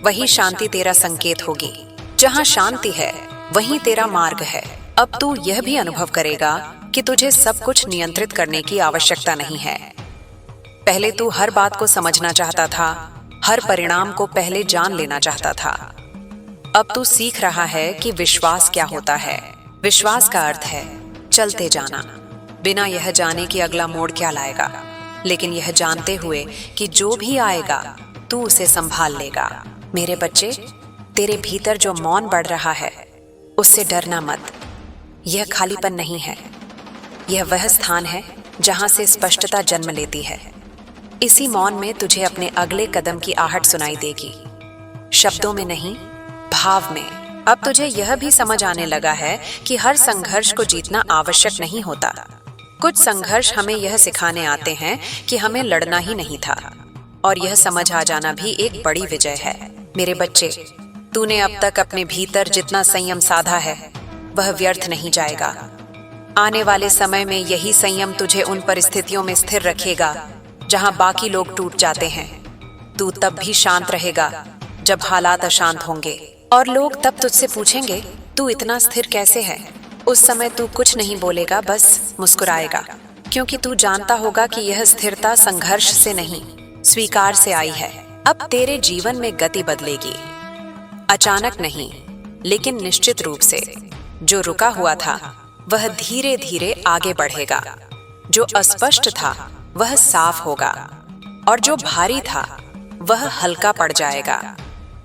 वही शांति तेरा संकेत होगी। जहां शांति है वहीं तेरा मार्ग है। अब तू यह भी अनुभव करेगा कि तुझे सब कुछ नियंत्रित करने की आवश्यकता नहीं है। पहले तू हर बात को समझना चाहता था, हर परिणाम को पहले जान लेना चाहता था। अब तू सीख रहा है कि विश्वास क्या होता है। विश्वास का अर्थ है चलते जाना, बिना यह जाने कि अगला मोड़ क्या लाएगा, लेकिन यह जानते हुए कि जो भी आएगा तू उसे संभाल लेगा। मेरे बच्चे, तेरे भीतर जो मौन बढ़ रहा है उससे डरना मत। यह खालीपन नहीं है, यह वह स्थान है जहां से स्पष्टता जन्म लेती है। इसी मौन में तुझे अपने अगले कदम की आहट सुनाई देगी, शब्दों में नहीं, भाव में। अब तुझे यह भी समझ आने लगा है कि हर संघर्ष को जीतना आवश्यक नहीं होता। कुछ संघर्ष हमें यह सिखाने आते हैं कि हमें लड़ना ही नहीं था, और यह समझ आ जाना भी एक बड़ी विजय है। मेरे बच्चे, तूने अब तक अपने भीतर जितना संयम साधा है वह व्यर्थ नहीं जाएगा। आने वाले समय में यही संयम तुझे उन परिस्थितियों में स्थिर रखेगा जहां बाकी लोग टूट जाते हैं। तू तब भी शांत रहेगा जब हालात अशांत होंगे, और लोग तब तुझसे पूछेंगे तू इतना स्थिर कैसे है। उस समय तू कुछ नहीं बोलेगा, बस मुस्कुराएगा, क्योंकि तू जानता होगा कि यह स्थिरता संघर्ष से नहीं, स्वीकार से आई है। अब तेरे जीवन में गति बदलेगी, अचानक नहीं लेकिन निश्चित रूप से। जो रुका हुआ था वह धीरे धीरे आगे बढ़ेगा, जो अस्पष्ट था वह साफ होगा, और जो भारी था वह हल्का पड़ जाएगा।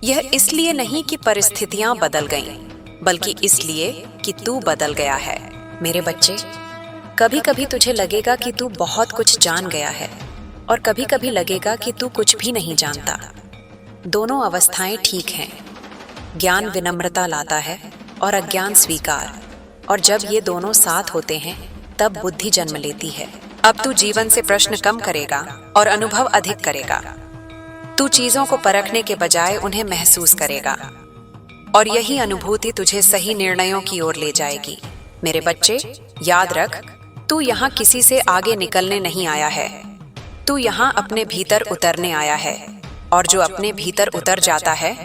यह इसलिए नहीं कि परिस्थितियां बदल गईं, बल्कि इसलिए कि तू बदल गया है। मेरे बच्चे, कभी कभी तुझे लगेगा कि तू बहुत कुछ जान गया है, और कभी कभी लगेगा कि तू कुछ भी नहीं जानता। दोनों अवस्थाएं ठीक हैं। ज्ञान विनम्रता लाता है और अज्ञान स्वीकार, और जब ये दोनों साथ होते हैं तब बुद्धि जन्म लेती है। अब तू जीवन से प्रश्न कम करेगा और अनुभव अधिक करेगा। तू चीजों को परखने के बजाय उन्हें महसूस करेगा, और यही अनुभूति तुझे सही निर्णयों की ओर ले जाएगी। मेरे बच्चे, याद रख, तू यहाँ किसी से आगे निकलने नहीं आया है, तू यहाँ अपने भीतर उतरने आया है, और जो अपने भीतर उतर जाता है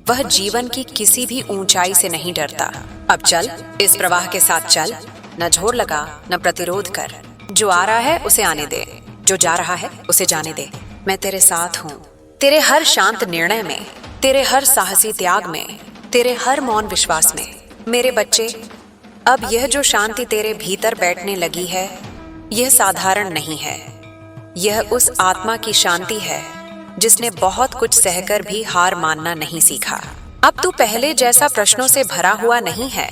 वह जीवन की किसी भी ऊंचाई से नहीं डरता। अब चल, इस प्रवाह के साथ चल, न झोर लगा, न प्रतिरोध कर। जो आ रहा है उसे आने दे, जो जा रहा है उसे जाने दे। मैं तेरे साथ हूँ, तेरे हर शांत निर्णय में, तेरे हर साहसी त्याग में, तेरे हर मौन विश्वास में। मेरे बच्चे, अब यह जो शांति तेरे भीतर बैठने लगी है यह साधारण नहीं है, यह उस आत्मा की शांति है जिसने बहुत कुछ सहकर भी हार मानना नहीं सीखा। अब तू पहले जैसा प्रश्नों से भरा हुआ नहीं है।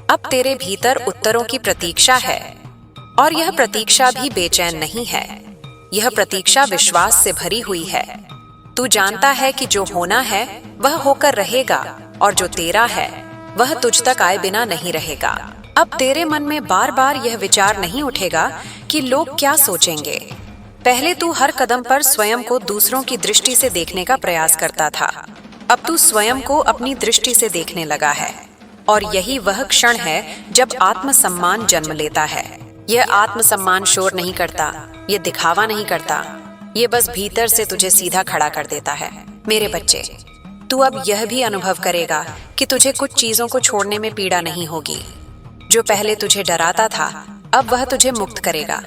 अब तेरे भीतर उत्तरों की प्रतीक्षा है, और यह प्रतीक्षा भी बेचैन नहीं है। यह प्रतीक्षा विश्वास से भरी हुई है। तू जानता है कि जो होना है वह होकर रहेगा, और जो तेरा है वह तुझ तक आए बिना नहीं रहेगा। अब तेरे मन में बार बार यह विचार नहीं उठेगा कि लोग क्या सोचेंगे। पहले तू हर कदम पर स्वयं को दूसरों की दृष्टि से देखने का प्रयास करता था। अब तू स्वयं को अपनी दृष्टि से देखने लगा है, और यही वह क्षण है जब आत्मसम्मान जन्म लेता है। यह आत्मसम्मान शोर नहीं करता, ये दिखावा नहीं करता, ये बस भीतर से तुझे सीधा खड़ा कर देता है। मेरे बच्चे, तू अब यह भी अनुभव करेगा कि तुझे कुछ चीजों को छोड़ने में पीड़ा नहीं होगी। जो पहले तुझे डराता था, अब वह तुझे मुक्त करेगा,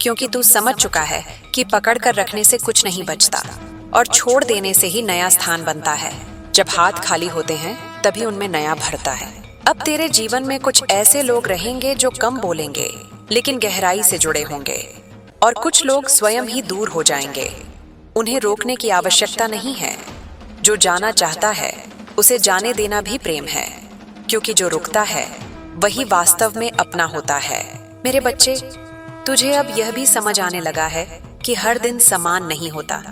क्योंकि तू समझ चुका है कि पकड़ कर रखने से कुछ नहीं बचता, और छोड़ देने से ही नया स्थान बनता है। जब हाथ खाली होते हैं तभी उनमें नया भरता है। अब तेरे जीवन में कुछ ऐसे लोग रहेंगे जो कम बोलेंगे लेकिन गहराई से जुड़े होंगे, और कुछ लोग स्वयं ही दूर हो जाएंगे। उन्हें रोकने की आवश्यकता नहीं है। जो जाना चाहता है उसे जाने देना भी प्रेम है, क्योंकि जो रुकता है वही वास्तव में अपना होता है। मेरे बच्चे, तुझे अब यह भी समझ आने लगा है कि हर दिन समान नहीं होता।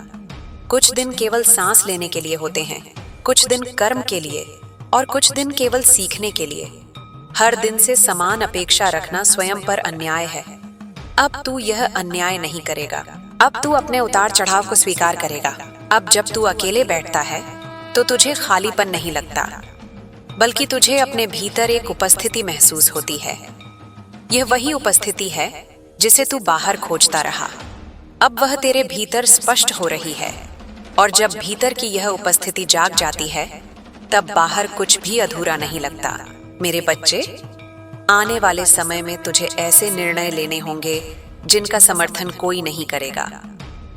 कुछ दिन केवल सांस लेने के लिए होते हैं, कुछ दिन कर्म के लिए, और कुछ दिन केवल सीखने के लिए। हर दिन से समान अपेक्षा रखना स्वयं पर अन्याय है। अब तू यह अन्याय नहीं करेगा। अब तू अपने उतार चढ़ाव को स्वीकार करेगा। अब जब तू अकेले बैठता है तो तुझे खालीपन नहीं लगता, बल्कि तुझे अपने भीतर एक उपस्थिति महसूस होती है। यह वही उपस्थिति है जिसे तू बाहर खोजता रहा। अब वह तेरे भीतर स्पष्ट हो रही है, और जब भीतर की यह उपस्थिति जाग जाती है तब बाहर कुछ भी अधूरा नहीं लगता। मेरे बच्चे, आने वाले समय में तुझे ऐसे निर्णय लेने होंगे जिनका समर्थन कोई नहीं करेगा।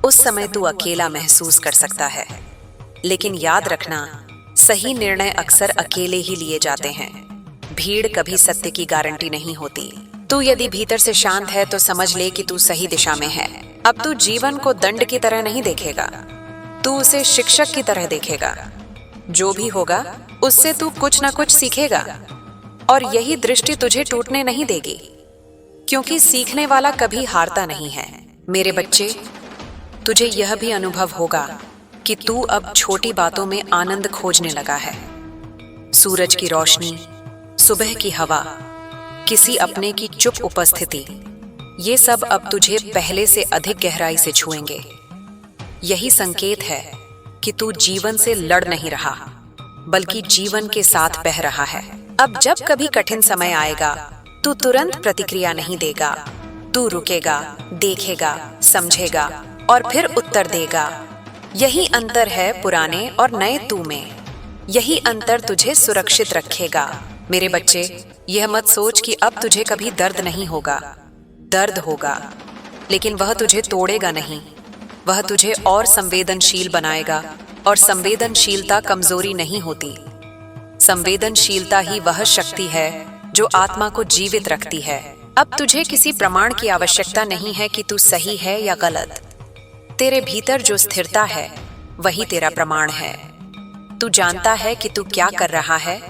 उस समय तू अकेला महसूस कर सकता है, लेकिन याद रखना, सही निर्णय अक्सर अकेले ही लिए जाते हैं। भीड़ कभी सत्य की गारंटी नहीं होती। तू यदि भीतर से शांत है तो समझ ले कि तू सही दिशा में है। अब तू जीवन को दंड की तरह नहीं देखेगा, तू उसे शिक्षक की तरह देखेगा। जो भी होगा उससे तू कुछ ना कुछ सीखेगा, और यही दृष्टि तुझे टूटने नहीं देगी, क्योंकि सीखने वाला कभी हारता नहीं है। मेरे बच्चे, तुझे यह भी अनुभव होगा कि तू अब छोटी बातों में आनंद खोजने लगा है। सूरज की रोशनी, सुबह की हवा, किसी अपने की चुप उपस्थिति, ये सब अब तुझे पहले से अधिक गहराई से छुएंगे। यही संकेत है कि तू जीवन से लड़ नहीं रहा, बल्कि जीवन के साथ बह रहा है। अब जब कभी कठिन समय आएगा, तू तुरंत प्रतिक्रिया नहीं देगा। तू रुकेगा, देखेगा, समझेगा, और फिर उत्तर देगा। यही अंतर है पुराने और नए तू में। यही अंतर तुझे सुरक्षित रखेगा। मेरे बच्चे, यह मत सोच कि अब तुझे कभी दर्द नहीं होगा। दर्द होगा, लेकिन वह तुझे तोड़ेगा नहीं। वह तुझे और संवेदनशील बनाएगा, और संवेदनशीलता कमजोरी नहीं होती। संवेदनशीलता ही वह शक्ति है जो आत्मा को जीवित रखती है। अब तुझे किसी प्रमाण की आवश्यकता नहीं है कि तू सही है या गलत। तेरे भीतर जो स्थिरता है वही तेरा प्रमाण है। तू जानता है कि तू क्या कर रहा है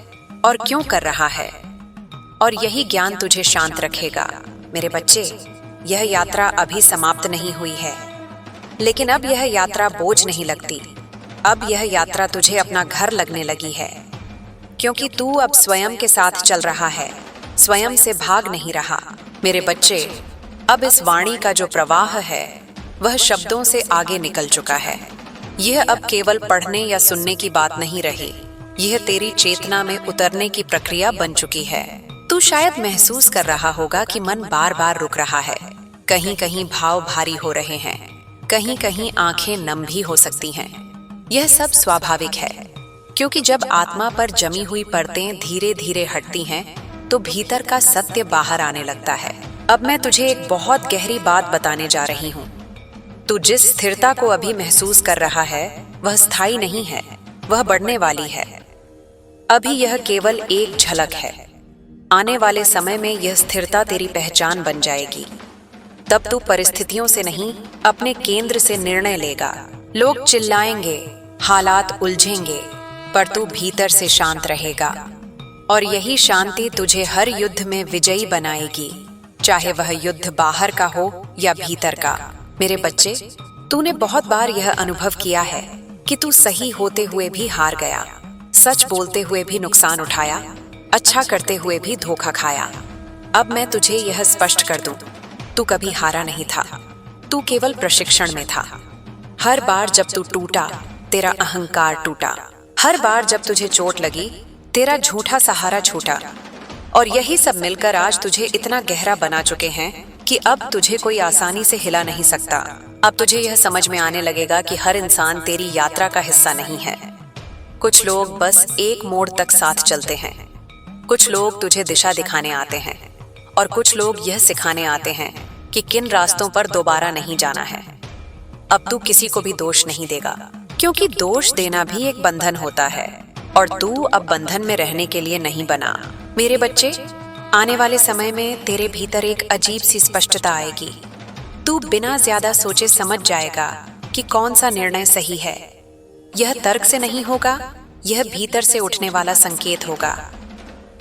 और क्यों कर रहा है, और यही ज्ञान तुझे शांत रखेगा। मेरे बच्चे, यह यात्रा अभी समाप्त नहीं हुई है, लेकिन अब यह यात्रा बोझ नहीं लगती। अब यह यात्रा तुझे अपना घर लगने लगी है, क्योंकि तू अब स्वयं के साथ चल रहा है, स्वयं से भाग नहीं रहा। मेरे बच्चे, अब इस वाणी का जो प्रवाह है वह शब्दों से आगे निकल चुका है। यह अब केवल पढ़ने या सुनने की बात नहीं रही, यह तेरी चेतना में उतरने की प्रक्रिया बन चुकी है। तू शायद महसूस कर रहा होगा कि मन बार बार रुक रहा है। कहीं कहीं भाव भारी हो रहे हैं, कहीं कहीं आंखें नम भी हो सकती हैं। यह सब स्वाभाविक है, क्योंकि जब आत्मा पर जमी हुई परतें धीरे धीरे हटती हैं तो भीतर का सत्य बाहर आने लगता है। अब मैं तुझे एक बहुत गहरी बात बताने जा रही हूँ। तू जिस स्थिरता को अभी महसूस कर रहा है वह स्थायी नहीं है, वह बढ़ने वाली है। अभी यह केवल एक झलक है। आने वाले समय में यह स्थिरता तेरी पहचान बन जाएगी। तब तू परिस्थितियों से नहीं, अपने केंद्र से निर्णय लेगा। लोग चिल्लाएंगे, हालात उलझेंगे, पर तू भीतर से शांत रहेगा। और यही शांति तुझे हर युद्ध में विजयी बनाएगी, चाहे वह युद्ध बाहर का हो या भीतर का। मेरे बच्चे, तूने बहुत बार यह अनुभव किया है कि तू सही होते हुए भी हार गया, सच बोलते हुए भी नुकसान उठाया, अच्छा करते हुए भी धोखा खाया। अब मैं तुझे यह स्पष्ट कर दूं, तू कभी हारा नहीं था, तू केवल प्रशिक्षण में था। हर बार जब तू टूटा, तेरा अहंकार टूटा। हर बार जब तुझे चोट लगी, तेरा झूठा सहारा छूटा। और यही सब मिलकर आज तुझे इतना गहरा बना चुके हैं कि अब तुझे कोई आसानी से हिला नहीं सकता। अब तुझे यह समझ में आने लगेगा कि हर इंसान तेरी यात्रा का हिस्सा नहीं है। कुछ लोग बस एक मोड़ तक साथ चलते हैं, कुछ लोग तुझे दिशा दिखाने आते हैं, और कुछ लोग यह सिखाने आते हैं कि किन रास्तों पर दोबारा नहीं जाना है। अब तू किसी को भी दोष नहीं देगा, क्योंकि दोष देना भी एक बंधन होता है, और तू अब बंधन में रहने के लिए नहीं बना। मेरे बच्चे, आने वाले समय में तेरे भीतर एक अजीब सी स्पष्टता आएगी। तू बिना ज्यादा सोचे समझ जाएगा कि कौन सा निर्णय सही है। यह तर्क से नहीं होगा, यह भीतर से उठने वाला संकेत होगा।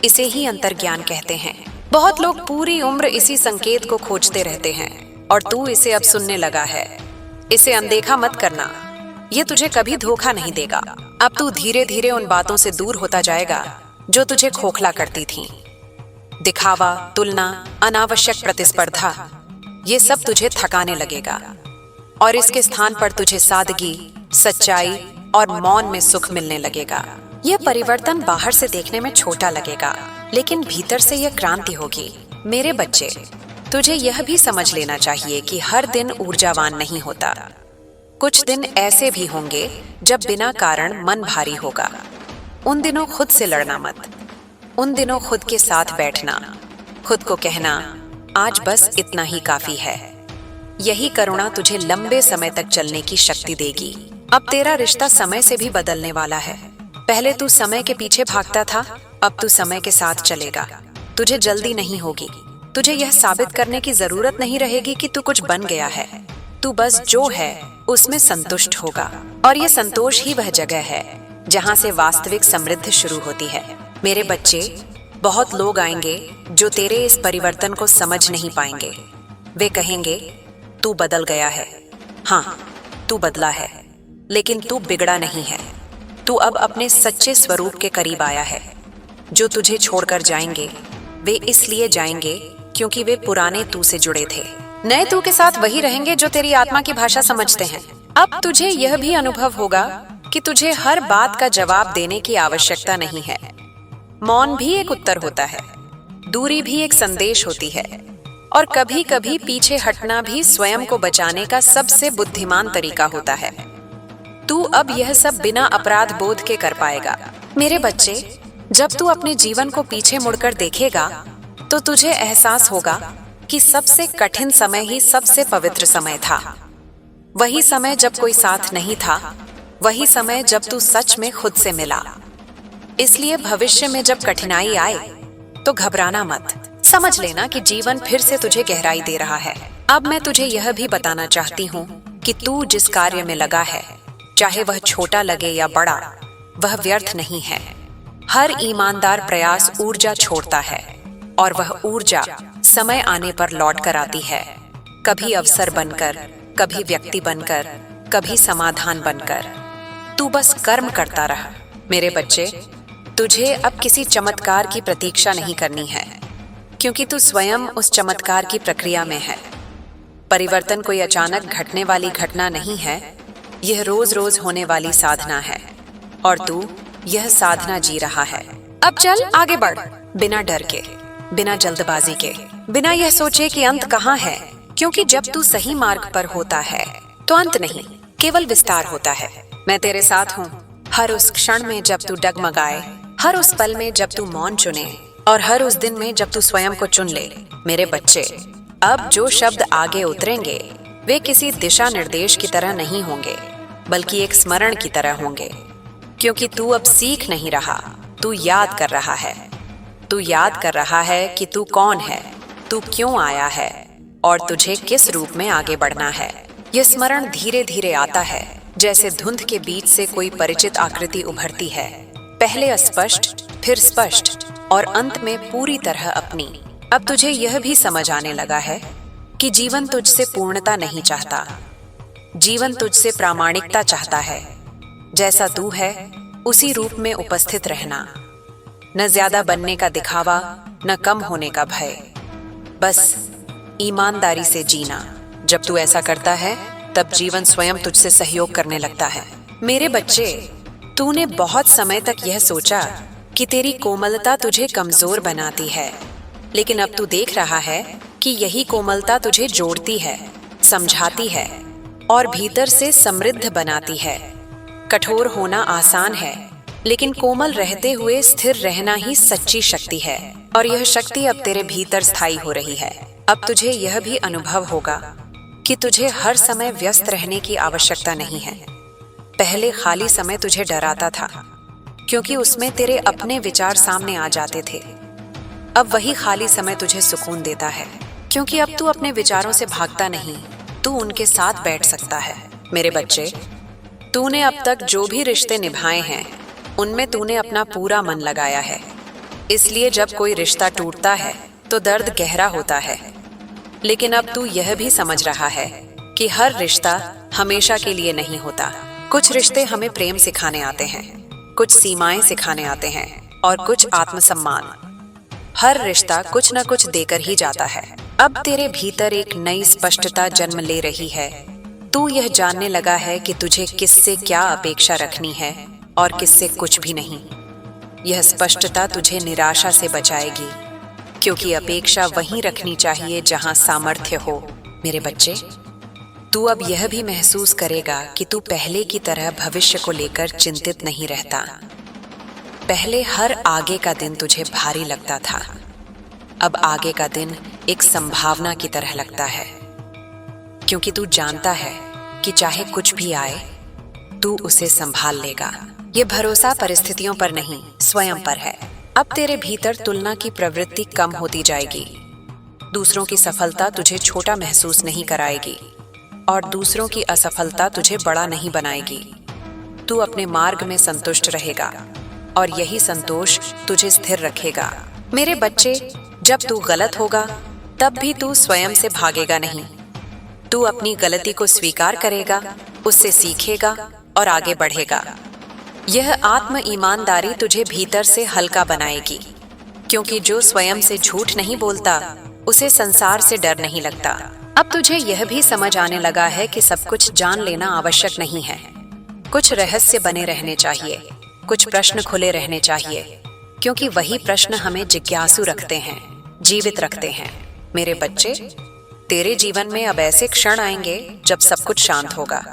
इसे ही अंतर्ज्ञान कहते हैं। बहुत लोग पूरी उम्र इसी संकेत को खोजते रहते हैं, और तू इसे अब सुनने लगा है। इसे अनदेखा मत करना, यह तुझे कभी धोखा नहीं देगा। अब तू धीरे धीरे उन बातों से दूर होता जाएगा जो तुझे खोखला करती थीं। दिखावा, तुलना, अनावश्यक प्रतिस्पर्धा, ये सब तुझे थकाने लगेगा, और इसके स्थान पर तुझे सादगी, सच्चाई और मौन में सुख मिलने लगेगा। यह परिवर्तन बाहर से देखने में छोटा लगेगा, लेकिन भीतर से यह क्रांति होगी। मेरे बच्चे, तुझे यह भी समझ लेना चाहिए कि हर दिन ऊर्जावान नहीं होता। कुछ दिन ऐसे भी होंगे जब बिना कारण मन भारी होगा। उन दिनों खुद से लड़ना मत। उन दिनों खुद के साथ बैठना, खुद को कहना, आज बस इतना ही काफी है। यही करुणा तुझे लंबे समय तक चलने की शक्ति देगी। अब तेरा रिश्ता समय से भी बदलने वाला है। पहले तू समय के पीछे भागता था, अब तू समय के साथ चलेगा। तुझे जल्दी नहीं होगी। तुझे यह साबित करने की जरूरत नहीं रहेगी कि तू कुछ बन गया है। तू बस जो है उसमें संतुष्ट होगा, और यह संतोष ही वह जगह है जहां से वास्तविक समृद्धि शुरू होती है। मेरे बच्चे, बहुत लोग आएंगे जो तेरे इस परिवर्तन को समझ नहीं पाएंगे। वे कहेंगे, तू बदल गया है। हाँ, तू बदला है, लेकिन तू बिगड़ा नहीं है। तू अब अपने सच्चे स्वरूप के करीब आया है। जो तुझे छोड़कर जाएंगे, वे इसलिए जाएंगे क्योंकि वे पुराने तू से जुड़े थे। नए तू के साथ वही रहेंगे जो तेरी आत्मा की भाषा समझते हैं। अब तुझे यह भी अनुभव होगा कि तुझे हर बात का जवाब देने की आवश्यकता नहीं है। मौन भी एक उत्तर होता है, दूरी भी एक संदेश होती है, और कभी कभी पीछे हटना भी स्वयं को बचाने का सबसे बुद्धिमान तरीका होता है। तू अब यह सब बिना अपराध बोध के कर पाएगा। मेरे बच्चे, जब तू अपने जीवन को पीछे मुड़कर देखेगा तो तुझे एहसास होगा कि सबसे कठिन समय ही सबसे पवित्र समय था। वही समय जब कोई साथ नहीं था, वही समय जब तू सच में खुद से मिला। इसलिए भविष्य में जब कठिनाई आए तो घबराना मत। समझ लेना कि जीवन फिर से तुझे गहराई दे रहा है। अब मैं तुझे यह भी बताना चाहती हूँ कि तू जिस कार्य में लगा है, चाहे वह छोटा लगे या बड़ा, वह व्यर्थ नहीं है। हर ईमानदार प्रयास ऊर्जा छोड़ता है, और वह ऊर्जा समय आने पर लौट कर आती है। कभी अवसर बनकर, कभी व्यक्ति बनकर, कभी समाधान बनकर। तू बस कर्म करता रहा। मेरे बच्चे, तुझे अब किसी चमत्कार की प्रतीक्षा नहीं करनी है, क्योंकि तू स्वयं उस चमत्कार की प्रक्रिया में है। परिवर्तन कोई अचानक घटने वाली घटना नहीं है, यह रोज रोज होने वाली साधना है, और तू यह साधना जी रहा है। अब चल आगे बढ़, बिना डर के, बिना जल्दबाजी के, बिना यह सोचे कि अंत कहाँ है, क्योंकि जब तू सही मार्ग पर होता है तो अंत नहीं, केवल विस्तार होता है। मैं तेरे साथ हूँ, हर उस क्षण में जब तू डगमगाए, हर उस पल में जब तू मौन चुने, और हर उस दिन में जब तू स्वयं को चुन ले। मेरे बच्चे, अब जो शब्द आगे उतरेंगे वे किसी दिशा निर्देश की तरह नहीं होंगे, बल्कि एक स्मरण की तरह होंगे, क्योंकि तू अब सीख नहीं रहा, तू याद कर रहा है। तू याद कर रहा है कि तू कौन है, तू क्यों आया है, और तुझे किस रूप में आगे बढ़ना है। यह स्मरण धीरे धीरे आता है, जैसे धुंध के बीच से कोई परिचित आकृति उभरती है, पहले अस्पष्ट, फिर स्पष्ट और अंत में पूरी तरह अपनी। अब तुझे यह भी समझ आने लगा है कि जीवन तुझसे पूर्णता नहीं चाहता, जीवन तुझसे प्रामाणिकता चाहता है। जैसा तू है उसी रूप में उपस्थित रहना, न ज्यादा बनने का दिखावा, न कम होने का भय, बस ईमानदारी से जीना। जब तू ऐसा करता है तब जीवन स्वयं तुझसे सहयोग करने लगता है। मेरे बच्चे, तूने बहुत समय तक यह सोचा कि तेरी कोमलता तुझे कमजोर बनाती है, लेकिन अब तू देख रहा है कि यही कोमलता तुझे जोड़ती है, समझाती है और भीतर से समृद्ध बनाती है। कठोर होना आसान है, लेकिन कोमल रहते हुए स्थिर रहना ही सच्ची शक्ति है। और यह शक्ति अब तेरे भीतर स्थायी हो रही है। अब तुझे यह भी अनुभव होगा कि तुझे हर समय व्यस्त रहने की आवश्यकता नहीं है। पहले खाली समय तुझे डराता था, क्योंकि उसमें तेरे अपने विचार सामने आ जाते थे। अब वही खाली समय तुझे सुकून देता है, क्योंकि अब तू अपने विचारों से भागता नहीं, तू उनके साथ बैठ सकता है। मेरे बच्चे, तूने अब तक जो भी रिश्ते निभाए हैं, उनमें तूने अपना पूरा मन लगाया है। इसलिए जब कोई रिश्ता टूटता है तो दर्द गहरा होता है। लेकिन अब तू यह भी समझ रहा है कि हर रिश्ता हमेशा के लिए नहीं होता। कुछ रिश्ते हमें प्रेम सिखाने आते हैं, कुछ सीमाएं सिखाने आते हैं और कुछ आत्मसम्मान। हर रिश्ता कुछ न कुछ देकर ही जाता है। अब तेरे भीतर एक नई स्पष्टता जन्म ले रही है। तू यह जानने लगा है कि तुझे किससे क्या अपेक्षा रखनी है और किससे कुछ भी नहीं। यह स्पष्टता तुझे निराशा से बचाएगी, क्योंकि अपेक्षा वहीं रखनी चाहिए जहां सामर्थ्य हो। मेरे बच्चे, तू अब यह भी महसूस करेगा कि तू पहले की तरह भविष्य को लेकर चिंतित नहीं रहता। पहले हर आगे का दिन तुझे भारी लगता था, अब आगे का दिन एक संभावना की तरह लगता है, क्योंकि तू जानता है कि चाहे कुछ भी आए, तू उसे संभाल लेगा। ये भरोसा परिस्थितियों पर नहीं, स्वयं पर है। अब तेरे भीतर तुलना की प्रवृत्ति कम होती जाएगी। दूसरों की सफलता तुझे छोटा महसूस नहीं कराएगी और दूसरों की असफलता तुझे बड़ा नहीं बनाएगी। तू अपने मार्ग में संतुष्ट रहेगा और यही संतोष तुझे स्थिर रखेगा। मेरे बच्चे, जब तू गलत होगा तब भी तू स्वयं से भागेगा नहीं। तू अपनी गलती को स्वीकार करेगा, उससे सीखेगा और आगे बढ़ेगा। यह आत्म ईमानदारी तुझे भीतर से हल्का बनाएगी, क्योंकि जो स्वयं से झूठ नहीं बोलता, उसे संसार से डर नहीं लगता। अब तुझे यह भी समझ आने लगा है कि सब कुछ जान लेना आवश्यक नहीं है। कुछ रहस्य बने रहने चाहिए, कुछ प्रश्न खुले रहने चाहिए, क्योंकि वही प्रश्न हमें जिज्ञासु रखते हैं, जीवित रखते हैं। मेरे बच्चे, तेरे जीवन में अब ऐसे क्षण आएंगे जब सब कुछ शांत होगा।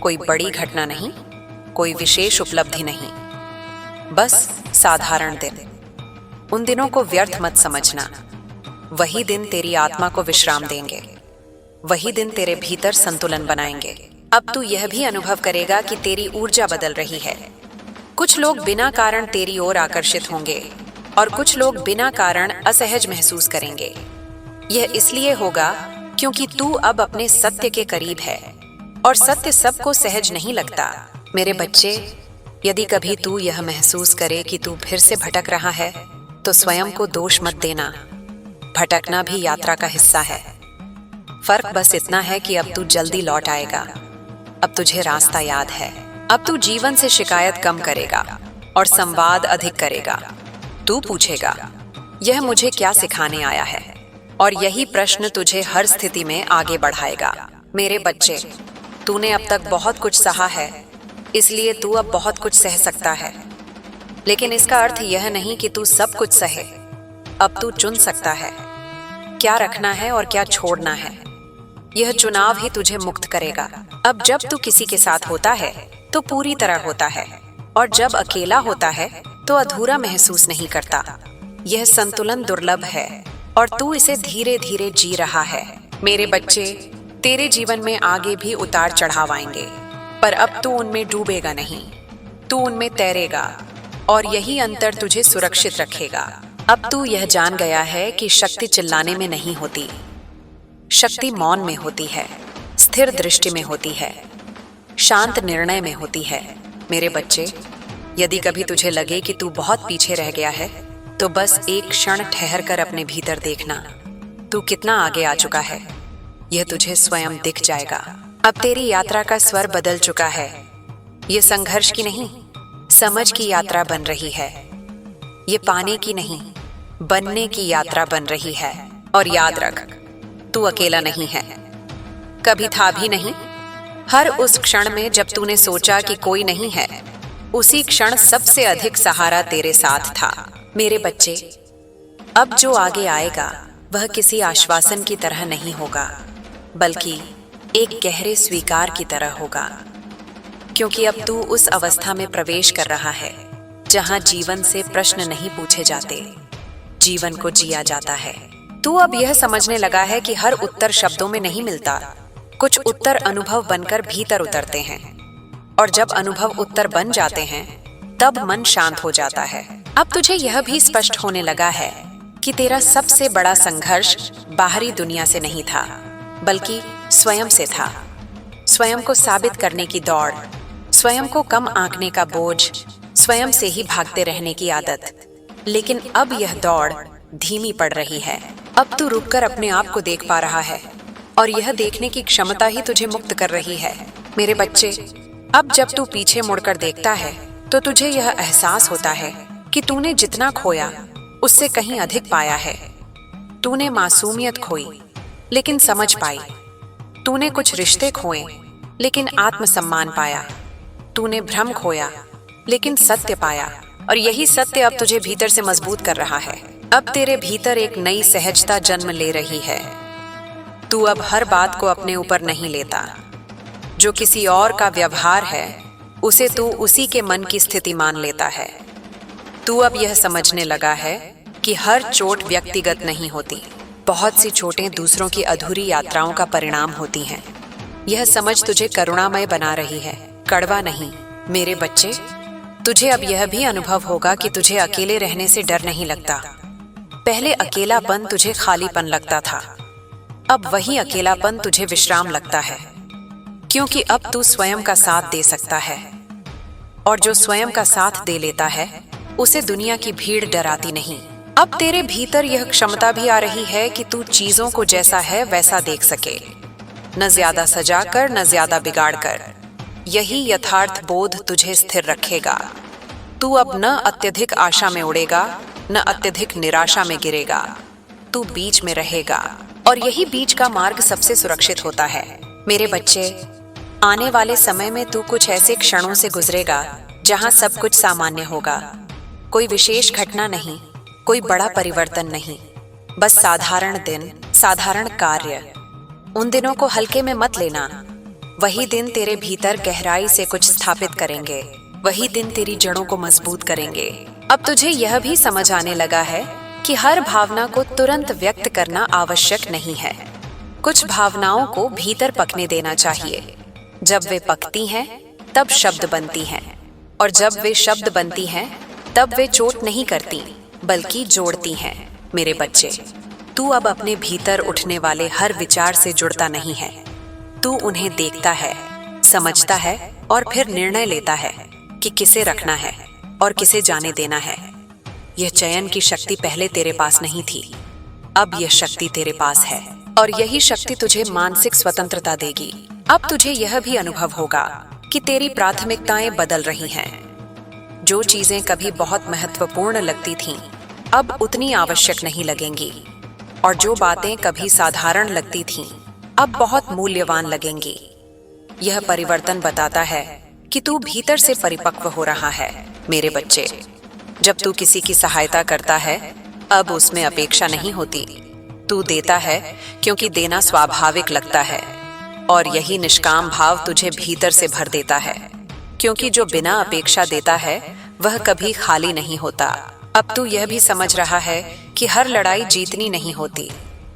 कोई बड़ी घटना नहीं, कोई विशेष उपलब्धि नहीं, बस साधारण दिन। उन दिनों को व्यर्थ मत समझना। वही दिन तेरी आत्मा को विश्राम देंगे, वही दिन तेरे भीतर संतुलन बनाएंगे। अब तू यह भी अनुभव करेगा कि तेरी ऊर्जा बदल रही है। कुछ लोग बिना कारण तेरी ओर आकर्षित होंगे और कुछ लोग बिना कारण असहज महसूस करेंगे। यह इसलिए होगा क्योंकि तू अब अपने सत्य के करीब है और सत्य सबको सहज नहीं लगता। मेरे बच्चे, यदि कभी तू यह महसूस करे कि तू फिर से भटक रहा है, तो स्वयं को दोष मत देना। भटकना भी यात्रा का हिस्सा है। फर्क बस इतना है कि अब तू जल्दी लौट आएगा। अब तुझे रास्ता याद है। अब तू जीवन से शिकायत कम करेगा और संवाद अधिक करेगा। तू पूछेगा, यह मुझे क्या सिखाने आया है? और यही प्रश्न तुझे हर स्थिति में आगे बढ़ाएगा। मेरे बच्चे, तूने अब तक बहुत कुछ सहा है, इसलिए तू अब बहुत कुछ सह सकता है। लेकिन इसका अर्थ यह नहीं कि तू सब कुछ सहे। अब तू चुन सकता है क्या रखना है और क्या छोड़ना है। यह चुनाव ही तुझे मुक्त करेगा। अब जब तू किसी के साथ होता है तो पूरी तरह होता है, और जब अकेला होता है तो अधूरा महसूस नहीं करता। यह संतुलन दुर्लभ है और तू इसे धीरे धीरे जी रहा है। मेरे बच्चे, तेरे जीवन में आगे भी उतार चढ़ाव आएंगे, पर अब तू उनमें डूबेगा नहीं, तू उनमें तैरेगा और यही अंतर तुझे सुरक्षित रखेगा। अब तू यह जान गया है कि शक्ति चिल्लाने में नहीं होती, शक्ति मौन में होती है, स्थिर दृष्टि में होती है, शांत निर्णय में होती है। मेरे बच्चे, यदि कभी तुझे लगे कि तू बहुत पीछे रह गया है, तो बस एक क्षण ठहर कर अपने भीतर देखना। तू कितना आगे आ चुका है, यह तुझे स्वयं दिख जाएगा। अब तेरी यात्रा का स्वर बदल चुका है। ये संघर्ष की नहीं, समझ की यात्रा बन रही है। ये पाने की नहीं, बनने की यात्रा बन रही है। और याद रख, तू अकेला नहीं है, कभी था भी नहीं। हर उस क्षण में जब तूने सोचा कि कोई नहीं है, उसी क्षण सबसे अधिक सहारा तेरे साथ था। मेरे बच्चे, अब जो आगे आएगा वह किसी आश्वासन की तरह नहीं होगा, बल्कि एक गहरे स्वीकार की तरह होगा। क्योंकि अब तू उस अवस्था में प्रवेश कर रहा है जहां जीवन से प्रश्न नहीं पूछे जाते, जीवन को जिया जाता है। तू अब यह समझने लगा है कि हर उत्तर शब्दों में नहीं मिलता, कुछ उत्तर अनुभव बनकर भीतर उतरते हैं। और जब अनुभव उत्तर बन जाते हैं, तब मन शांत हो जाता है। अब तुझे यह भी स्पष्ट होने लगा है कि तेरा सबसे बड़ा संघर्ष बाहरी दुनिया से नहीं था, बल्कि स्वयं से था। स्वयं को साबित करने की दौड़, स्वयं को कम आंकने का बोझ, स्वयं से ही भागते रहने की आदत। लेकिन अब यह दौड़ धीमी पड़ रही है। अब तू रुककर अपने आप को देख पा रहा है, और यह देखने की क्षमता ही तुझे मुक्त कर रही है। मेरे बच्चे, अब जब तू पीछे मुड़कर देखता है, तो तुझे यह एहसास होता है कि तूने जितना खोया उससे कहीं अधिक पाया है। तूने मासूमियत खोई, लेकिन समझ पाई। तूने कुछ रिश्ते खोए, लेकिन आत्मसम्मान पाया। तूने भ्रम खोया, लेकिन सत्य पाया। और यही सत्य अब तुझे भीतर से मजबूत कर रहा है। अब तेरे भीतर एक नई सहजता जन्म ले रही है। तू अब हर बात को अपने ऊपर नहीं लेता। जो किसी और का व्यवहार है, उसे तू उसी के मन की स्थिति मान लेता है। तू अब यह समझने लगा है कि हर चोट व्यक्तिगत नहीं होती। बहुत सी चोटें दूसरों की अधूरी यात्राओं का परिणाम होती हैं। यह समझ तुझे करुणामय बना रही है, कड़वा नहीं। मेरे बच्चे, तुझे अब यह भी अनुभव होगा कि तुझे अकेले रहने से डर नहीं लगता। पहले अकेलापन तुझे खालीपन लगता था, अब वही अकेलापन तुझे विश्राम लगता है। क्योंकि अब तू स्वयं का साथ दे सकता है, और जो स्वयं का साथ दे लेता है, उसे दुनिया की भीड़ डराती नहीं। अब तेरे भीतर यह क्षमता भी आ रही है कि तू चीजों को जैसा है वैसा देख सके, न ज्यादा सजा कर, न ज्यादा बिगाड़ कर। यही यथार्थ बोध तुझे स्थिर रखेगा। तू अब न अत्यधिक आशा में उड़ेगा, न अत्यधिक निराशा में गिरेगा। तू बीच में रहेगा, और यही बीच का मार्ग सबसे सुरक्षित होता है। मेरे बच्चे, आने वाले समय में तू कुछ ऐसे क्षणों से गुजरेगा जहां सब कुछ सामान्य होगा। कोई विशेष घटना नहीं, कोई बड़ा परिवर्तन नहीं, बस साधारण दिन, साधारण कार्य। उन दिनों को हल्के में मत लेना। वही दिन तेरे भीतर गहराई से कुछ स्थापित करेंगे। वही दिन तेरी जड़ों को मजबूत करेंगे। अब तुझे यह भी समझ आने लगा है कि हर भावना को तुरंत व्यक्त करना आवश्यक नहीं है। कुछ भावनाओं को भीतर पकने देना चाहिए। जब वे पकती हैं, तब शब्द बनती हैं, और जब वे शब्द बनती हैं, तब वे चोट नहीं करती, बल्कि जोड़ती हैं। मेरे बच्चे, तू अब अपने भीतर उठने वाले हर विचार से जुड़ता नहीं है। तू उन्हें देखता है, समझता है, और फिर निर्णय लेता है कि किसे रखना है और किसे जाने देना है। यह चयन की शक्ति पहले तेरे पास नहीं थी, अब यह शक्ति तेरे पास है, और यही शक्ति तुझे मानसिक स्वतंत्रता देगी। अब तुझे यह भी अनुभव होगा कि तेरी प्राथमिकताएं बदल रही हैं। जो चीजें कभी बहुत महत्वपूर्ण लगती थीं, अब उतनी आवश्यक नहीं लगेंगी, और जो बातें कभी साधारण लगती थीं, अब बहुत मूल्यवान लगेंगी। यह परिवर्तन बताता है कि तू भीतर से परिपक्व हो रहा है। मेरे बच्चे, जब तू किसी की सहायता करता है, अब उसमें अपेक्षा नहीं होती। तू देता है क्योंकि देना स्वाभाविक लगता है, और यही निष्काम भाव तुझे भीतर से भर देता है। क्योंकि जो बिना अपेक्षा देता है, वह कभी खाली नहीं होता। अब तू यह भी समझ रहा है कि हर लड़ाई जीतनी नहीं होती।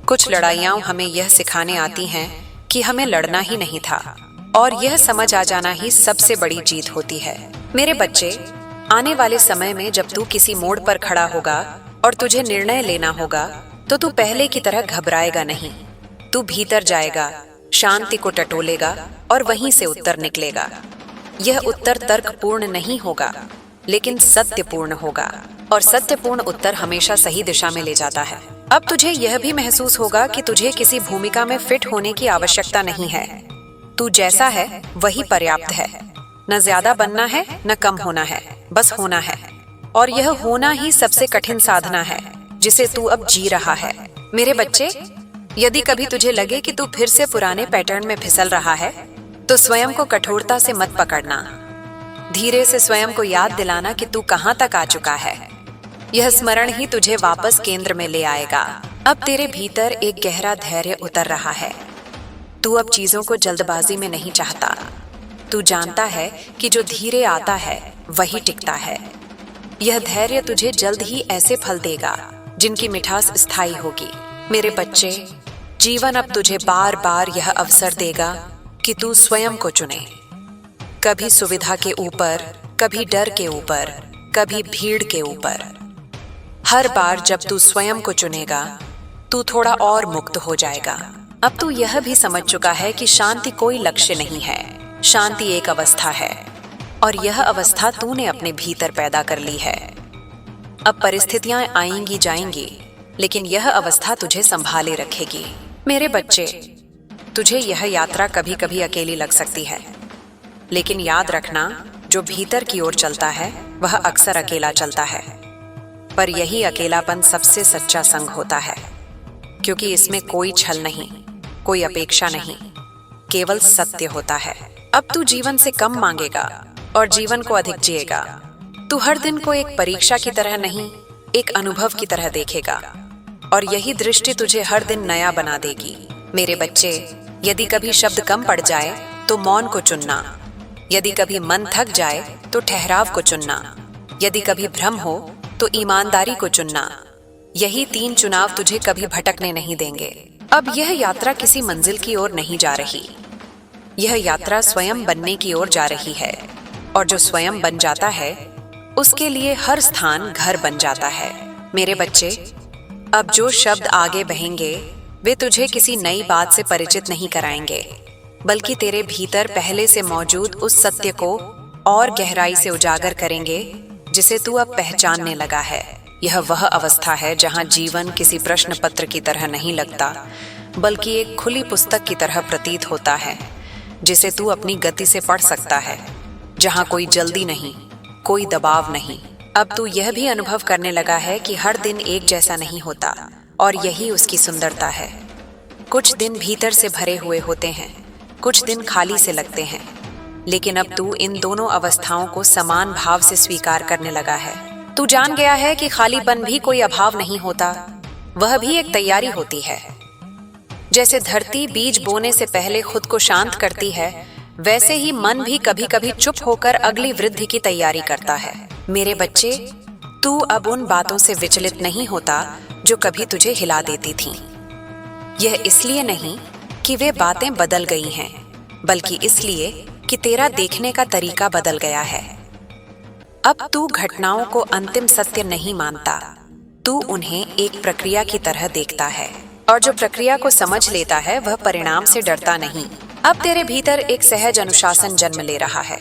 कुछ लड़ाइयाँ हमें यह सिखाने आती हैं कि हमें लड़ना ही नहीं था, और यह समझ आ जाना ही सबसे बड़ी जीत होती है। मेरे बच्चे, आने वाले समय में जब तू किसी मोड़ पर खड़ा होगा और तुझे निर्णय लेना होगा, तो तू पहले की तरह घबराएगा नहीं। तू भीतर जाएगा, शांति को टटोलेगा और वहीं से उत्तर निकलेगा। यह उत्तर तर्कपूर्ण नहीं होगा, लेकिन सत्यपूर्ण होगा, और सत्यपूर्ण उत्तर हमेशा सही दिशा में ले जाता है। अब तुझे यह भी महसूस होगा कि तुझे किसी भूमिका में फिट होने की आवश्यकता नहीं है। तू जैसा है वही पर्याप्त है। न ज्यादा बनना है, न कम होना है, बस होना है। और यह होना ही सबसे कठिन साधना है जिसे तू अब जी रहा है। मेरे बच्चे, यदि कभी तुझे लगे कि तू फिर से पुराने पैटर्न में फिसल रहा है, तो स्वयं को कठोरता से मत पकड़ना। धीरे से स्वयं को याद दिलाना कि तू कहां तक आ चुका है। यह स्मरण ही तुझे वापस केंद्र में ले आएगा। अब तेरे भीतर एक गहरा धैर्य उतर रहा है। तू अब चीजों को जल्दबाजी में नहीं चाहता। तू जानता है कि जो धीरे आता है वही टिकता है। यह धैर्य तुझे जल्द ही ऐसे फल देगा जिनकी मिठास स्थायी होगी। मेरे बच्चे, जीवन अब तुझे बार बार यह अवसर देगा कि तू स्वयं को चुने। कभी सुविधा के ऊपर, कभी डर के ऊपर, कभी भीड़ के ऊपर। हर बार जब तू स्वयं को चुनेगा, तू थोड़ा और मुक्त हो जाएगा। अब तू यह भी समझ चुका है कि शांति कोई लक्ष्य नहीं है, शांति एक अवस्था है, और यह अवस्था तूने अपने भीतर पैदा कर ली है। अब परिस्थितियां आएंगी जाएंगी, लेकिन यह अवस्था तुझे संभाले रखेगी। मेरे बच्चे, तुझे यह यात्रा कभी कभी अकेली लग सकती है, लेकिन याद रखना, जो भीतर की ओर चलता है वह अक्सर अकेला चलता है। पर यही अकेलापन सबसे सच्चा संग होता है, क्योंकि इसमें कोई छल नहीं, कोई अपेक्षा नहीं, केवल सत्य होता है। अब तू जीवन से कम मांगेगा और जीवन को अधिक जिएगा। तू हर दिन को एक परीक्षा की तरह नहीं, एक अनुभव की तरह देखेगा, और यही दृष्टि तुझे हर दिन नया बना देगी। मेरे बच्चे, यदि कभी शब्द कम पड़ जाए तो मौन को चुनना, यदि कभी मन थक जाए तो ठहराव को चुनना, यदि कभी भ्रम हो तो ईमानदारी को चुनना। यही 3 चुनाव तुझे कभी भटकने नहीं देंगे। अब यह यात्रा किसी मंजिल की ओर नहीं जा रही, यह यात्रा स्वयं बनने की ओर जा रही है, और जो स्वयं बन जाता है उसके लिए हर स्थान घर बन जाता है। मेरे बच्चे, अब जो शब्द आगे बहेंगे वे तुझे किसी नई बात से परिचित नहीं कराएंगे, बल्कि तेरे भीतर पहले से मौजूद उस सत्य को और गहराई से उजागर करेंगे जिसे तू अब पहचानने लगा है। यह वह अवस्था है जहां जीवन किसी प्रश्न पत्र की तरह नहीं लगता, बल्कि एक खुली पुस्तक की तरह प्रतीत होता है, जिसे तू अपनी गति से पढ़ सकता है, जहां कोई जल्दी नहीं, कोई दबाव नहीं। अब तू यह भी अनुभव करने लगा है कि हर दिन एक जैसा नहीं होता, और यही उसकी सुंदरता है। कुछ दिन भीतर से भरे हुए होते हैं, कुछ दिन खाली से लगते हैं, लेकिन अब तू इन दोनों अवस्थाओं को समान भाव से स्वीकार करने लगा है। तू जान गया है कि खालीपन भी कोई अभाव नहीं होता, वह भी एक तैयारी होती है। जैसे धरती बीज बोने से पहले खुद को शांत करती है, वैसे ही मन भी कभी कभी चुप होकर अगली वृद्धि की तैयारी करता है। मेरे बच्चे, तू अब उन बातों से विचलित नहीं होता जो कभी तुझे हिला देती थीं। यह इसलिए नहीं कि वे बातें बदल गई हैं, बल्कि इसलिए कि तेरा देखने का तरीका बदल गया है। अब तू घटनाओं को अंतिम सत्य नहीं मानता, तू उन्हें एक प्रक्रिया की तरह देखता है, और जो प्रक्रिया को समझ लेता है वह परिणाम से डरता नहीं। अब तेरे भीतर एक सहज अनुशासन जन्म ले रहा है।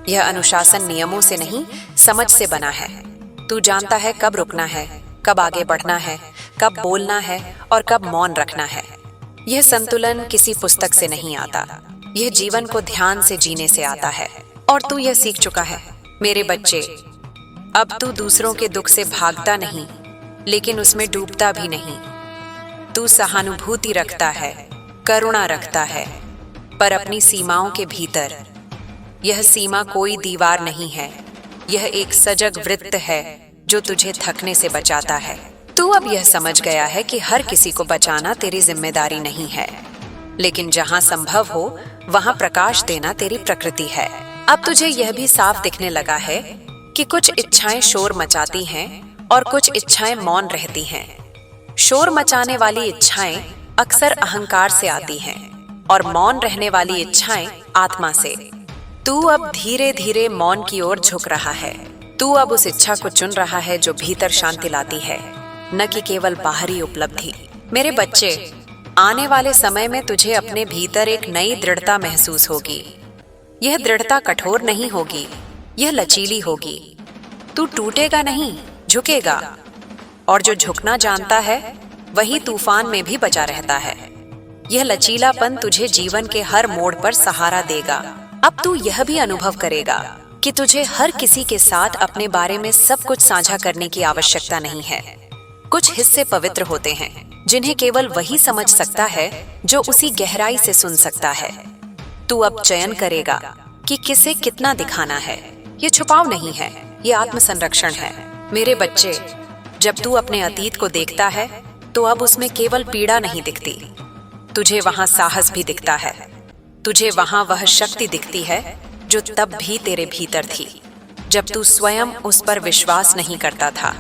यह अनुशासन नियमों से नहीं, समझ से बना है। तू जानता है कब रुकना है, कब आगे बढ़ना है, कब बोलना है और कब मौन रखना है। यह संतुलन किसी पुस्तक से नहीं आता, यह जीवन को ध्यान से जीने से आता है, और तू यह सीख चुका है। मेरे बच्चे, अब तू दूसरों के दुख से भागता नहीं, लेकिन उसमें डूबता भी नहीं। तू सहानुभूति रखता है, करुणा रखता है, पर अपनी सीमाओं के भीतर। यह सीमा कोई दीवार नहीं है, यह एक सजग वृत्त है जो तुझे थकने से बचाता है। तू अब यह समझ गया है कि हर किसी को बचाना तेरी जिम्मेदारी नहीं है, लेकिन जहां संभव हो वहां प्रकाश देना तेरी प्रकृति है। अब तुझे यह भी साफ दिखने लगा है कि कुछ इच्छाएं शोर मचाती हैं और कुछ इच्छाएं मौन रहती हैं। शोर मचाने वाली इच्छाएं अक्सर अहंकार से आती हैं, और मौन रहने वाली इच्छाएं आत्मा से। तू अब धीरे धीरे मौन की ओर झुक रहा है। तू अब उस इच्छा को चुन रहा है जो भीतर शांति लाती है, न कि केवल बाहरी उपलब्धि। मेरे बच्चे, आने वाले समय में तुझे अपने भीतर एक नई दृढ़ता महसूस होगी। यह दृढ़ता कठोर नहीं होगी, यह लचीली होगी। तू टूटेगा नहीं, झुकेगा। और जो झुकना जानता है वही तूफान में भी बचा रहता है। यह लचीलापन तुझे जीवन के हर मोड़ पर सहारा देगा। अब तू यह भी अनुभव करेगा कि तुझे हर किसी के साथ अपने बारे में सब कुछ साझा करने की आवश्यकता नहीं है। कुछ हिस्से पवित्र होते हैं जिन्हें केवल वही समझ सकता है जो उसी गहराई से सुन सकता है। तू अब चयन करेगा कि किसे कितना दिखाना है। ये छुपाव नहीं है, ये आत्मसंरक्षण है। मेरे बच्चे, जब तू अपने अतीत को देखता है तो अब उसमें केवल पीड़ा नहीं दिखती, तुझे वहां साहस भी दिखता है। तुझे वहां वह शक्ति दिखती है जो तब भी तेरे भीतर थी, जब तू स्वयं उस पर विश्वास नहीं करता था।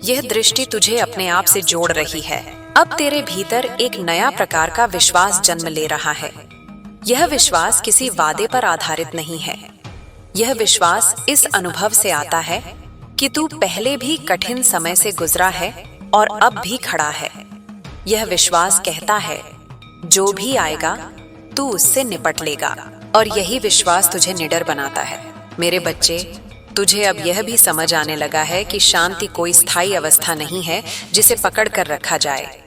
यह दृष्टि तुझे अपने आप से जोड़ रही है। अब तेरे भीतर एक नया प्रकार का विश्वास जन्म ले रहा है। यह विश्वास किसी वादे पर आधारित नहीं है। यह विश्वास इस अनुभव से आता है कि तू पहले भी कठिन समय से गुजरा है और अब भी खड़ा है। यह विश्वास कहता है, जो भी आएगा तू उससे निपट लेगा। और यही विश्वास तुझे निडर बनाता है। मेरे बच्चे, तुझे अब यह भी समझ आने लगा है कि शांति कोई स्थायी अवस्था नहीं है जिसे पकड़ कर रखा जाए।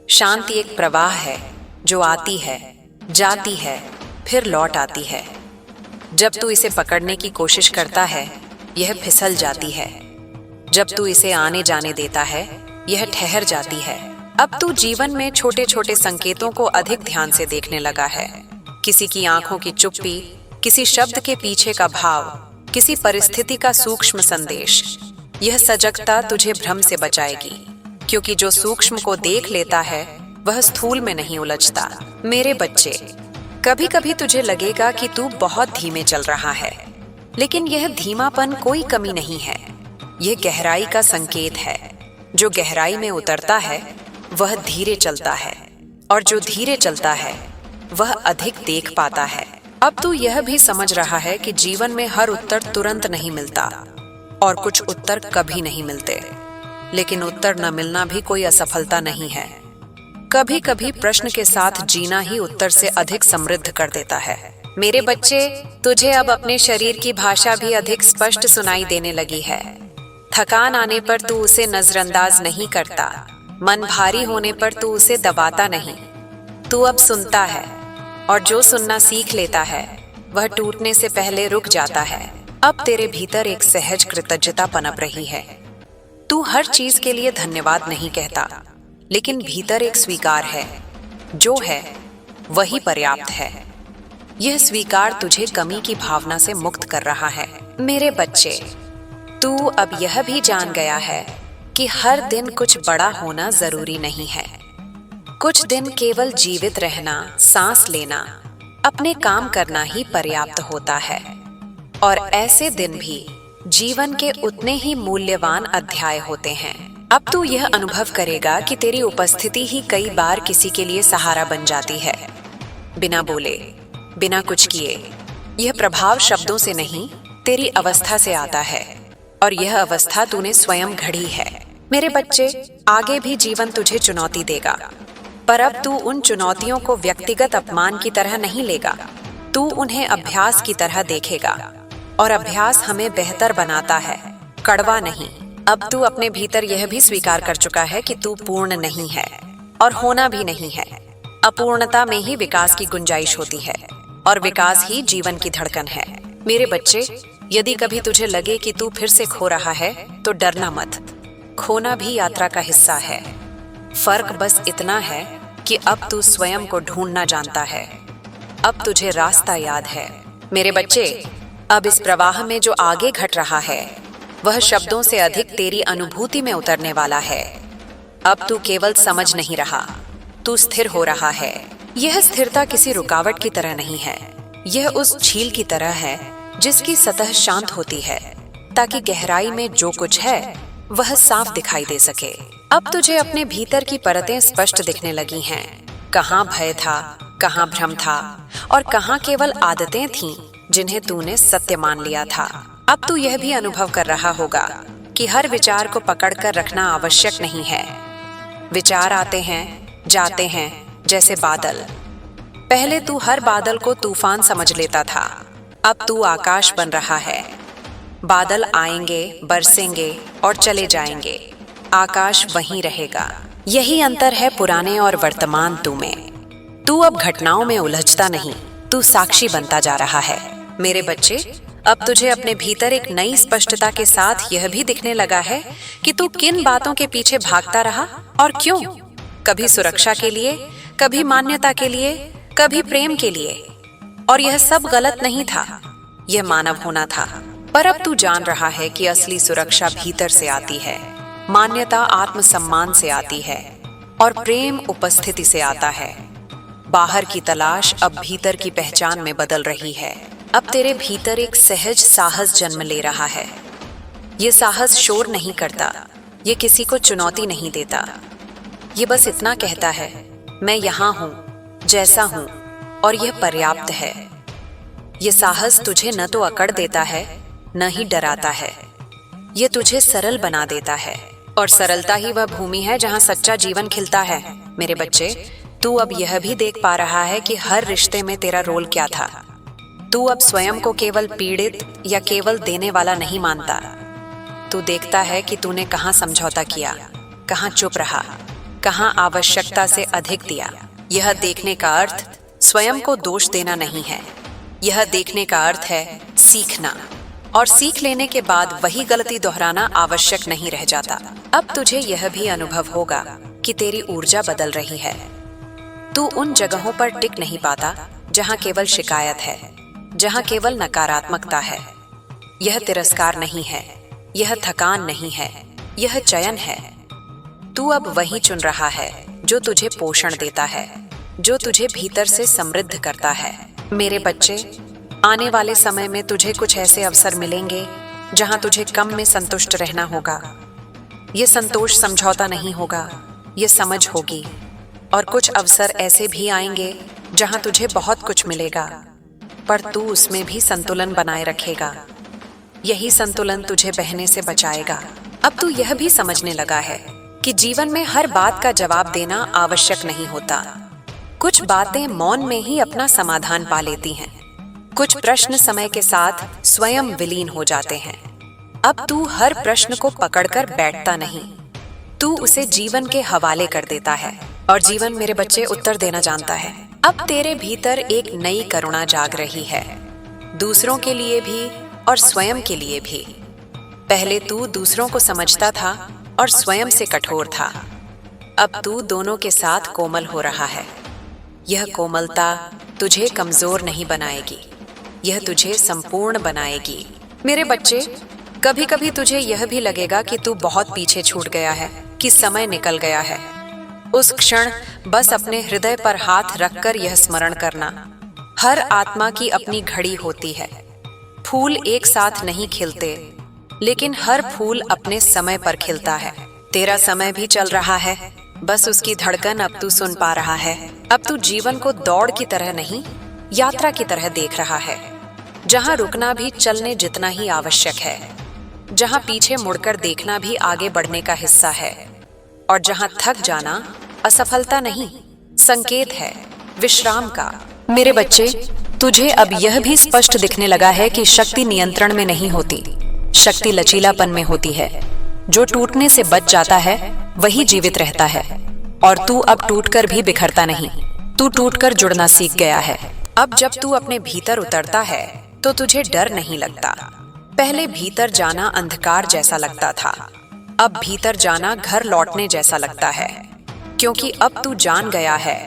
शांति एक प्रवाह है जो आती है, जाती है, फिर लौट आती है। जब तू इसे पकड़ने की कोशिश करता है, यह फिसल जाती है। जब तू इसे आने जाने देता है, यह ठहर जाती है। अब तू जीवन में छोटे छोटे संकेतों को अधिक ध्यान से देखने लगा है। किसी की आंखों की चुप्पी, किसी शब्द के पीछे का भाव, किसी परिस्थिति का सूक्ष्म संदेश। यह सजगता तुझे भ्रम से बचाएगी, क्योंकि जो सूक्ष्म को देख लेता है वह स्थूल में नहीं उलझता। मेरे बच्चे, कभी कभी तुझे लगेगा कि तू बहुत धीमे चल रहा है, लेकिन यह धीमापन कोई कमी नहीं है। यह गहराई का संकेत है। जो गहराई में उतरता है वह धीरे चलता है, और जो धीरे चलता है वह अधिक देख पाता है। अब तू यह भी समझ रहा है कि जीवन में हर उत्तर तुरंत नहीं मिलता, और कुछ उत्तर कभी नहीं मिलते। लेकिन उत्तर न मिलना भी कोई असफलता नहीं है। कभी कभी प्रश्न के साथ जीना ही उत्तर से अधिक समृद्ध कर देता है। मेरे बच्चे, तुझे अब अपने शरीर की भाषा भी अधिक स्पष्ट सुनाई देने लगी है। थकान आने पर तू उसे नजरअंदाज नहीं करता। मन भारी होने पर तू उसे दबाता नहीं। तू अब सुनता है, और जो सुनना सीख लेता है वह टूटने से पहले रुक जाता है। अब तेरे भीतर एक सहज कृतज्ञता पनप रही है। तू हर चीज के लिए धन्यवाद नहीं कहता, लेकिन भीतर एक स्वीकार है, जो है वही पर्याप्त है। यह स्वीकार तुझे कमी की भावना से मुक्त कर रहा है। मेरे बच्चे, तू अब यह भी जान गया है कि हर दिन कुछ बड़ा होना जरूरी नहीं है। कुछ दिन केवल जीवित रहना, सांस लेना, अपने काम करना ही पर्याप्त होता है। और ऐसे दिन भी जीवन के उतने ही मूल्यवान अध्याय होते हैं। अब तू यह अनुभव करेगा कि तेरी उपस्थिति ही कई बार किसी के लिए सहारा बन जाती है, बिना बोले, बिना कुछ किए। यह प्रभाव शब्दों से नहीं, तेरी अवस्था से आता है, और यह अवस्था तूने स्वयं घड़ी है। मेरे बच्चे, आगे भी जीवन तुझे चुनौती देगा, पर अब तू उन चुनौतियों को व्यक्तिगत अपमान की तरह नहीं लेगा। तू उन्हें अभ्यास की तरह देखेगा, और अभ्यास हमें बेहतर बनाता है, कड़वा नहीं। अब तू अपने भीतर यह भी स्वीकार कर चुका है कि तू पूर्ण नहीं है, और होना भी नहीं है। अपूर्णता में ही विकास की गुंजाइश होती है, और विकास ही जीवन की धड़कन है। मेरे बच्चे, यदि कभी तुझे लगे कि तू फिर से खो रहा है तो डरना मत। खोना भी यात्रा का हिस्सा है। फर्क बस इतना है कि अब तू स्वयं को ढूंढना जानता है। अब तुझे रास्ता याद है। मेरे बच्चे, अब इस प्रवाह में जो आगे घट रहा है वह शब्दों से अधिक तेरी अनुभूति में उतरने वाला है। अब तू केवल समझ नहीं रहा, तू स्थिर हो रहा है। यह स्थिरता किसी रुकावट की तरह नहीं है। यह उस झील की तरह है जिसकी सतह शांत होती है, ताकि गहराई में जो कुछ है वह साफ दिखाई दे सके। अब तुझे अपने भीतर की परतें स्पष्ट दिखने लगी हैं। कहाँ भय था, कहाँ भ्रम था, और कहाँ केवल आदतें थीं जिन्हें तूने सत्य मान लिया था। अब तू यह भी अनुभव कर रहा होगा कि हर विचार को पकड़कर रखना आवश्यक नहीं है। विचार आते हैं, जाते हैं, जैसे बादल। पहले तू हर बादल को तूफान समझ लेता था, अब तू आकाश बन रहा है। बादल आएंगे, बरसेंगे और चले जाएंगे, आकाश वहीं रहेगा। यही अंतर है पुराने और वर्तमान तू में। तू अब घटनाओं में उलझता नहीं, तू साक्षी बनता जा रहा है। मेरे बच्चे, अब तुझे अपने भीतर एक नई स्पष्टता के साथ यह भी दिखने लगा है कि तू किन बातों के पीछे भागता रहा और क्यों। कभी सुरक्षा के लिए, कभी मान्यता के लिए, कभी प्रेम के लिए। और यह सब गलत नहीं था, यह मानव होना था। पर अब तू जान रहा है कि असली सुरक्षा भीतर से आती है, मान्यता आत्मसम्मान से आती है और प्रेम उपस्थिति से आता है। बाहर की तलाश अब भीतर की पहचान में बदल रही है। अब तेरे भीतर एक सहज साहस जन्म ले रहा है। ये साहस शोर नहीं करता, ये किसी को चुनौती नहीं देता। ये बस इतना कहता है, मैं यहाँ हूँ, जैसा हूँ, और यह पर्याप्त है। ये साहस तुझे न तो अकड़ देता है, न ही डराता है। ये तुझे सरल बना देता है, और सरलता ही वह भूमि है जहाँ सच्चा जीवन खिलता है। मेरे बच्चे, तू अब यह भी देख पा रहा है कि हर रिश्ते में तेरा रोल क्या था। तू अब स्वयं को केवल पीड़ित या केवल देने वाला नहीं मानता। तू देखता है कि तूने कहाँ समझौता किया, कहाँ चुप रहा, कहाँ आवश्यकता से अधिक दिया। यह देखने का अर्थ स्वयं को दोष देना नहीं है, यह देखने का अर्थ है सीखना। और सीख लेने के बाद वही गलती दोहराना आवश्यक नहीं रह जाता। अब तुझे यह भी अनुभव होगा कि तेरी ऊर्जा बदल रही है। तू उन जगहों पर टिक नहीं पाता जहाँ केवल शिकायत है, जहाँ केवल नकारात्मकता है। यह तिरस्कार नहीं है, यह थकान नहीं है, यह चयन है। तू अब वही चुन रहा है जो तुझे पोषण देता है, जो तुझे भीतर से समृद्ध करता है। मेरे बच्चे, आने वाले समय में तुझे कुछ ऐसे अवसर मिलेंगे जहाँ तुझे कम में संतुष्ट रहना होगा। ये संतोष समझौता नहीं होगा, ये समझ होगी। और कुछ अवसर ऐसे भी आएंगे जहाँ तुझे बहुत कुछ मिलेगा, पर तू उसमें भी संतुलन बनाए रखेगा। यही संतुलन तुझे बहने से बचाएगा। अब तू यह भी समझने लगा है कि जीवन में हर बात का जवाब देना आवश्यक नहीं होता। कुछ बातें मौन में ही अपना समाधान पा लेती हैं। कुछ प्रश्न समय के साथ स्वयं विलीन हो जाते हैं। अब तू हर प्रश्न को पकड़कर बैठता नहीं, तू उसे जीवन के हवाले कर देता है। और जीवन, मेरे बच्चे, उत्तर देना जानता है। अब तेरे भीतर एक नई करुणा जाग रही है, दूसरों के लिए भी और स्वयं के लिए भी। पहले तू दूसरों को समझता था और स्वयं से कठोर था। अब तू दोनों के साथ कोमल हो रहा है। यह कोमलता तुझे कमजोर नहीं बनाएगी, यह तुझे संपूर्ण बनाएगी। मेरे बच्चे, कभी कभी तुझे यह भी लगेगा कि तू बहुत पीछे छूट गया है, कि समय निकल गया है। उस क्षण बस अपने हृदय पर हाथ रखकर यह स्मरण करना, हर आत्मा की अपनी घड़ी होती है। फूल एक साथ नहीं खिलते, लेकिन हर फूल अपने समय पर खिलता है। तेरा समय भी चल रहा है, बस उसकी धड़कन अब तू सुन पा रहा है। अब तू जीवन को दौड़ की तरह नहीं, यात्रा की तरह देख रहा है, जहाँ रुकना भी चलने जितना ही आवश्यक है, जहाँ पीछे मुड़कर देखना भी आगे बढ़ने का हिस्सा है, और जहाँ थक जाना असफलता नहीं, संकेत है विश्राम का। मेरे बच्चे, तुझे अब यह भी स्पष्ट दिखने लगा है कि शक्ति नियंत्रण में नहीं होती, शक्ति लचीलापन में होती है। जो टूटने से बच जाता है वही जीवित रहता है। और तू अब टूटकर भी बिखरता नहीं, तू टूटकर जुड़ना सीख गया है। अब जब तू अपने भीतर उतरता है तो तुझे डर नहीं लगता। पहले भीतर जाना अंधकार जैसा लगता था, अब भीतर जाना घर लौटने जैसा लगता है, क्योंकि अब तू जान गया है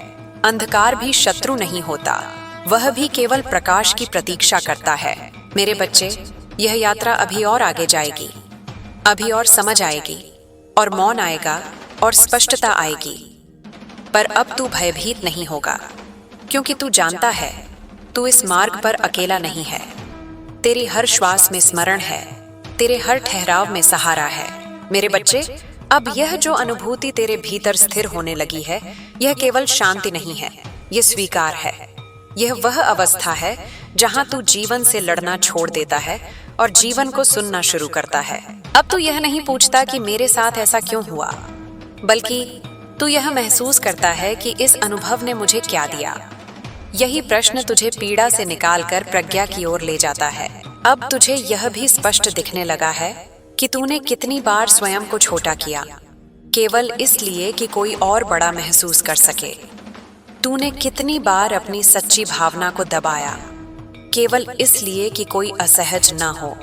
अंधकार भी शत्रु नहीं होता, वह भी केवल प्रकाश की प्रतीक्षा करता है। मेरे बच्चे, यह यात्रा अभी और आगे जाएगी, अभी और समझ आएगी, और मौन आएगा, और स्पष्टता आएगी। पर अब तू भयभीत नहीं होगा, क्योंकि तू जानता है तू इस मार्ग पर अकेला नहीं है। तेरी हर श्वास में स्मरण है, तेरे हर ठहराव में सहारा है। मेरे बच्चे, अब यह जो अनुभूति तेरे भीतर स्थिर होने लगी है, यह केवल शांति नहीं है, यह स्वीकार है। यह वह अवस्था है जहां तू जीवन से लड़ना छोड़ देता है और जीवन को सुनना शुरू करता है। अब तू यह नहीं पूछता कि मेरे साथ ऐसा क्यों हुआ, बल्कि तू यह महसूस करता है कि इस अनुभव ने मुझे क्या दिया। यही प्रश्न तुझे पीड़ा से निकालकर प्रज्ञा की ओर ले जाता है। अब तुझे यह भी स्पष्ट दिखने लगा है कि तूने कितनी बार स्वयं को छोटा किया, केवल इसलिए कि कोई और बड़ा महसूस कर सके। तूने कितनी बार अपनी सच्ची भावना को दबाया, केवल इसलिए कि कोई असहज न हो।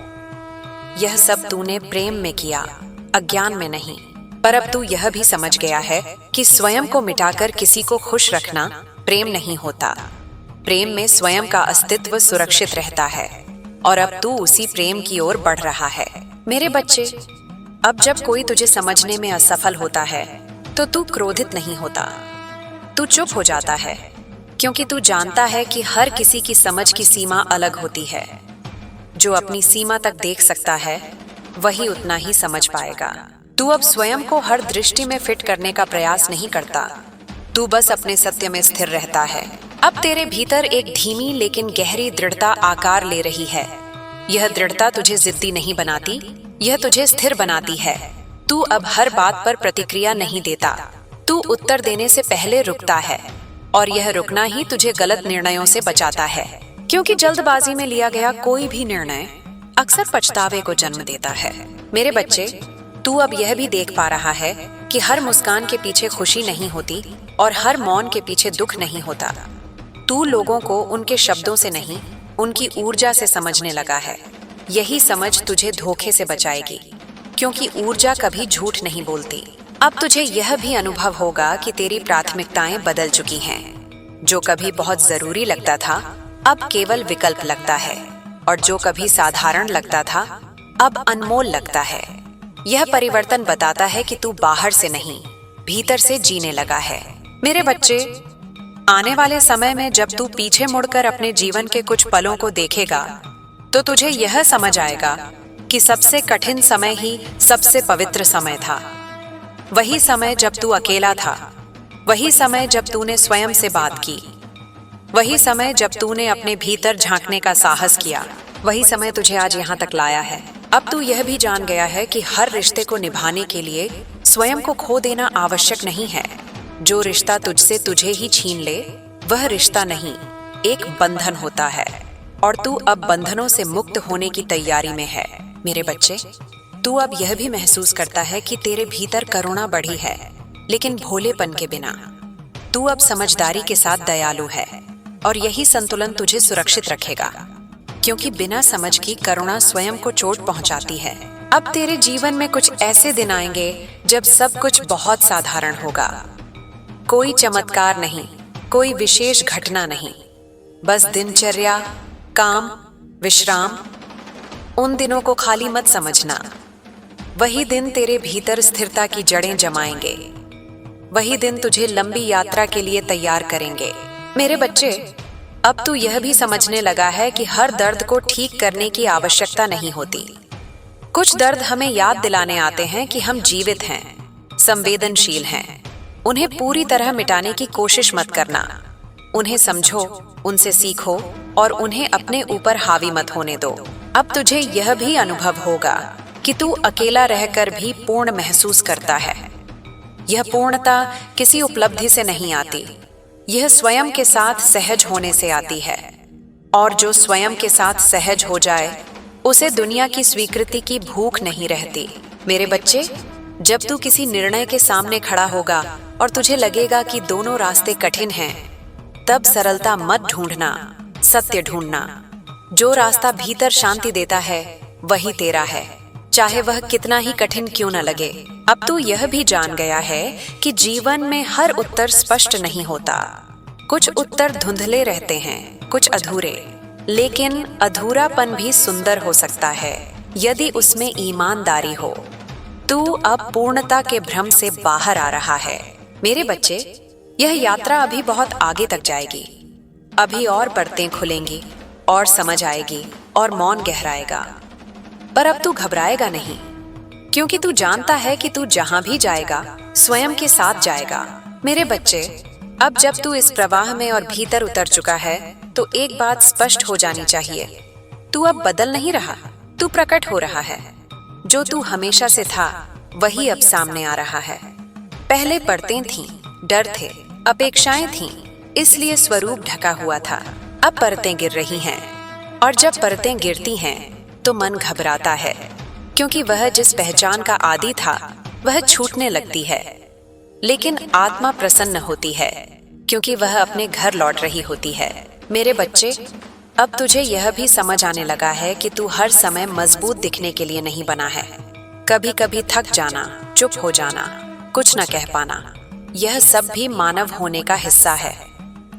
यह सब तूने प्रेम में किया, अज्ञान में नहीं। पर अब तू यह भी समझ गया है कि स्वयं को मिटाकर किसी को खुश रखना प्रेम नहीं होता। प्रेम में स्वयं का अस्तित्व सुरक्षित रहता है और अब तू उसी प्रेम की ओर बढ़ रहा है। मेरे बच्चे, अब जब कोई तुझे समझने में असफल होता है तो तू क्रोधित नहीं होता, तू चुप हो जाता है, क्योंकि तू जानता है कि हर किसी की समझ की सीमा अलग होती है। जो अपनी सीमा तक देख सकता है वही उतना ही समझ पाएगा। तू अब स्वयं को हर दृष्टि में फिट करने का प्रयास नहीं करता, तू बस अपने सत्य में स्थिर रहता है। अब तेरे भीतर एक धीमी लेकिन गहरी दृढ़ता आकार ले रही है। यह दृढ़ता तुझे जिद्दी नहीं बनाती, यह तुझे स्थिर बनाती है। तू अब हर बात पर प्रतिक्रिया नहीं देता, तू उत्तर देने से पहले रुकता है, और यह रुकना ही तुझे गलत निर्णयों से बचाता है। क्योंकि जल्दबाजी में लिया गया कोई भी निर्णय अक्सर पछतावे को जन्म देता है। मेरे बच्चे, तू अब यह भी देख पा रहा है कि हर मुस्कान के पीछे खुशी नहीं होती और हर मौन के पीछे दुख नहीं होता। तू लोगों को उनके शब्दों से नहीं, उनकी ऊर्जा से समझने लगा है। यही समझ तुझे धोखे से बचाएगी, क्योंकि ऊर्जा कभी झूठ नहीं बोलती। अब तुझे यह भी अनुभव होगा कि तेरी प्राथमिकताएं बदल चुकी हैं। जो कभी बहुत जरूरी लगता था अब केवल विकल्प लगता है, और जो कभी साधारण लगता था अब अनमोल लगता है। यह परिवर्तन बताता है कि तू बाहर से नहीं, भीतर से जीने लगा है। मेरे बच्चे, आने वाले समय में जब तू पीछे मुड़कर अपने जीवन के कुछ पलों को देखेगा तो तुझे यह समझ आएगा कि सबसे कठिन समय ही सबसे पवित्र समय था। वही समय जब तू अकेला था, वही समय जब तूने स्वयं से बात की, वही समय जब तूने अपने भीतर झांकने का साहस किया, वही समय तुझे आज यहाँ तक लाया है। अब तू यह भी जान गया है कि हर रिश्ते को निभाने के लिए स्वयं को खो देना आवश्यक नहीं है। जो रिश्ता तुझसे तुझे ही छीन ले वह रिश्ता नहीं, एक बंधन होता है, और तू अब बंधनों से मुक्त होने की तैयारी में है। मेरे बच्चे, तू अब यह भी महसूस करता है कि तेरे भीतर करुणा बढ़ी है, लेकिन भोलेपन के बिना। तू अब समझदारी के साथ दयालु है, और यही संतुलन तुझे सुरक्षित रखेगा, क्योंकि बिना समझ की करुणा स्वयं को चोट पहुंचाती है। अब तेरे जीवन में कुछ ऐसे दिन आएंगे जब सब कुछ बहुत साधारण होगा। कोई चमत्कार नहीं, कोई विशेष घटना नहीं, बस दिनचर्या, काम, विश्राम। उन दिनों को खाली मत समझना। वही दिन तेरे भीतर स्थिरता की जड़ें जमाएंगे। वही दिन तुझे लंबी यात्रा के लिए तैयार करेंगे। मेरे बच्चे, अब तू यह भी समझने लगा है कि हर दर्द को ठीक करने की आवश्यकता नहीं होती। कुछ दर्द हमें याद दिलाने आते हैं कि हम जीवित हैं, संवेदनशील हैं। उन्हें पूरी तरह मिटाने की कोशिश मत करना। उन्हें समझो, उनसे सीखो, और उन्हें अपने ऊपर हावी मत होने दो। अब तुझे यह भी अनुभव होगा कि तू अकेला रहकर भी पूर्ण महसूस करता है। यह पूर्णता किसी उपलब्धि से नहीं आती, यह स्वयं के साथ सहज होने से आती है। और जो स्वयं के साथ सहज हो जाए उसे दुनिया की स्वीकृति की भूख नहीं रहती। मेरे बच्चे, जब तू किसी निर्णय के सामने खड़ा होगा और तुझे लगेगा कि दोनों रास्ते कठिन हैं, तब सरलता मत ढूंढना, सत्य ढूंढना। जो रास्ता भीतर शांति देता है वही तेरा है, चाहे वह कितना ही कठिन क्यों न लगे। अब तू यह भी जान गया है कि जीवन में हर उत्तर स्पष्ट नहीं होता। कुछ उत्तर धुंधले रहते हैं, कुछ अधूरे, लेकिन अधूरापन भी सुंदर हो सकता है यदि उसमें ईमानदारी हो। तू अब पूर्णता के भ्रम से बाहर आ रहा है। मेरे बच्चे, यह यात्रा अभी बहुत आगे तक जाएगी। अभी और परतें खुलेंगी और समझ आएगी और मौन गहराएगा। पर अब तू घबराएगा नहीं, क्योंकि तू जानता है कि तू जहां भी जाएगा स्वयं के साथ जाएगा। मेरे बच्चे, अब जब तू इस प्रवाह में और भीतर उतर चुका है तो एक बात स्पष्ट हो जानी चाहिए। तू अब बदल नहीं रहा, तू प्रकट हो रहा है। जो तू हमेशा से था वही अब सामने आ रहा है। पहले परतें थीं, डर थे, अपेक्षाएं थीं, इसलिए स्वरूप ढका हुआ था। अब परतें गिर रही हैं, और जब परतें गिरती हैं तो मन घबराता है, क्योंकि वह जिस पहचान का आदी था वह छूटने लगती है। लेकिन आत्मा प्रसन्न होती है, क्योंकि वह अपने घर लौट रही होती है। मेरे बच्चे, अब तुझे यह भी समझ आने लगा है कि तू हर समय मजबूत दिखने के लिए नहीं बना है। कभी कभी थक जाना, चुप हो जाना, कुछ न कह पाना, यह सब भी मानव होने का हिस्सा है।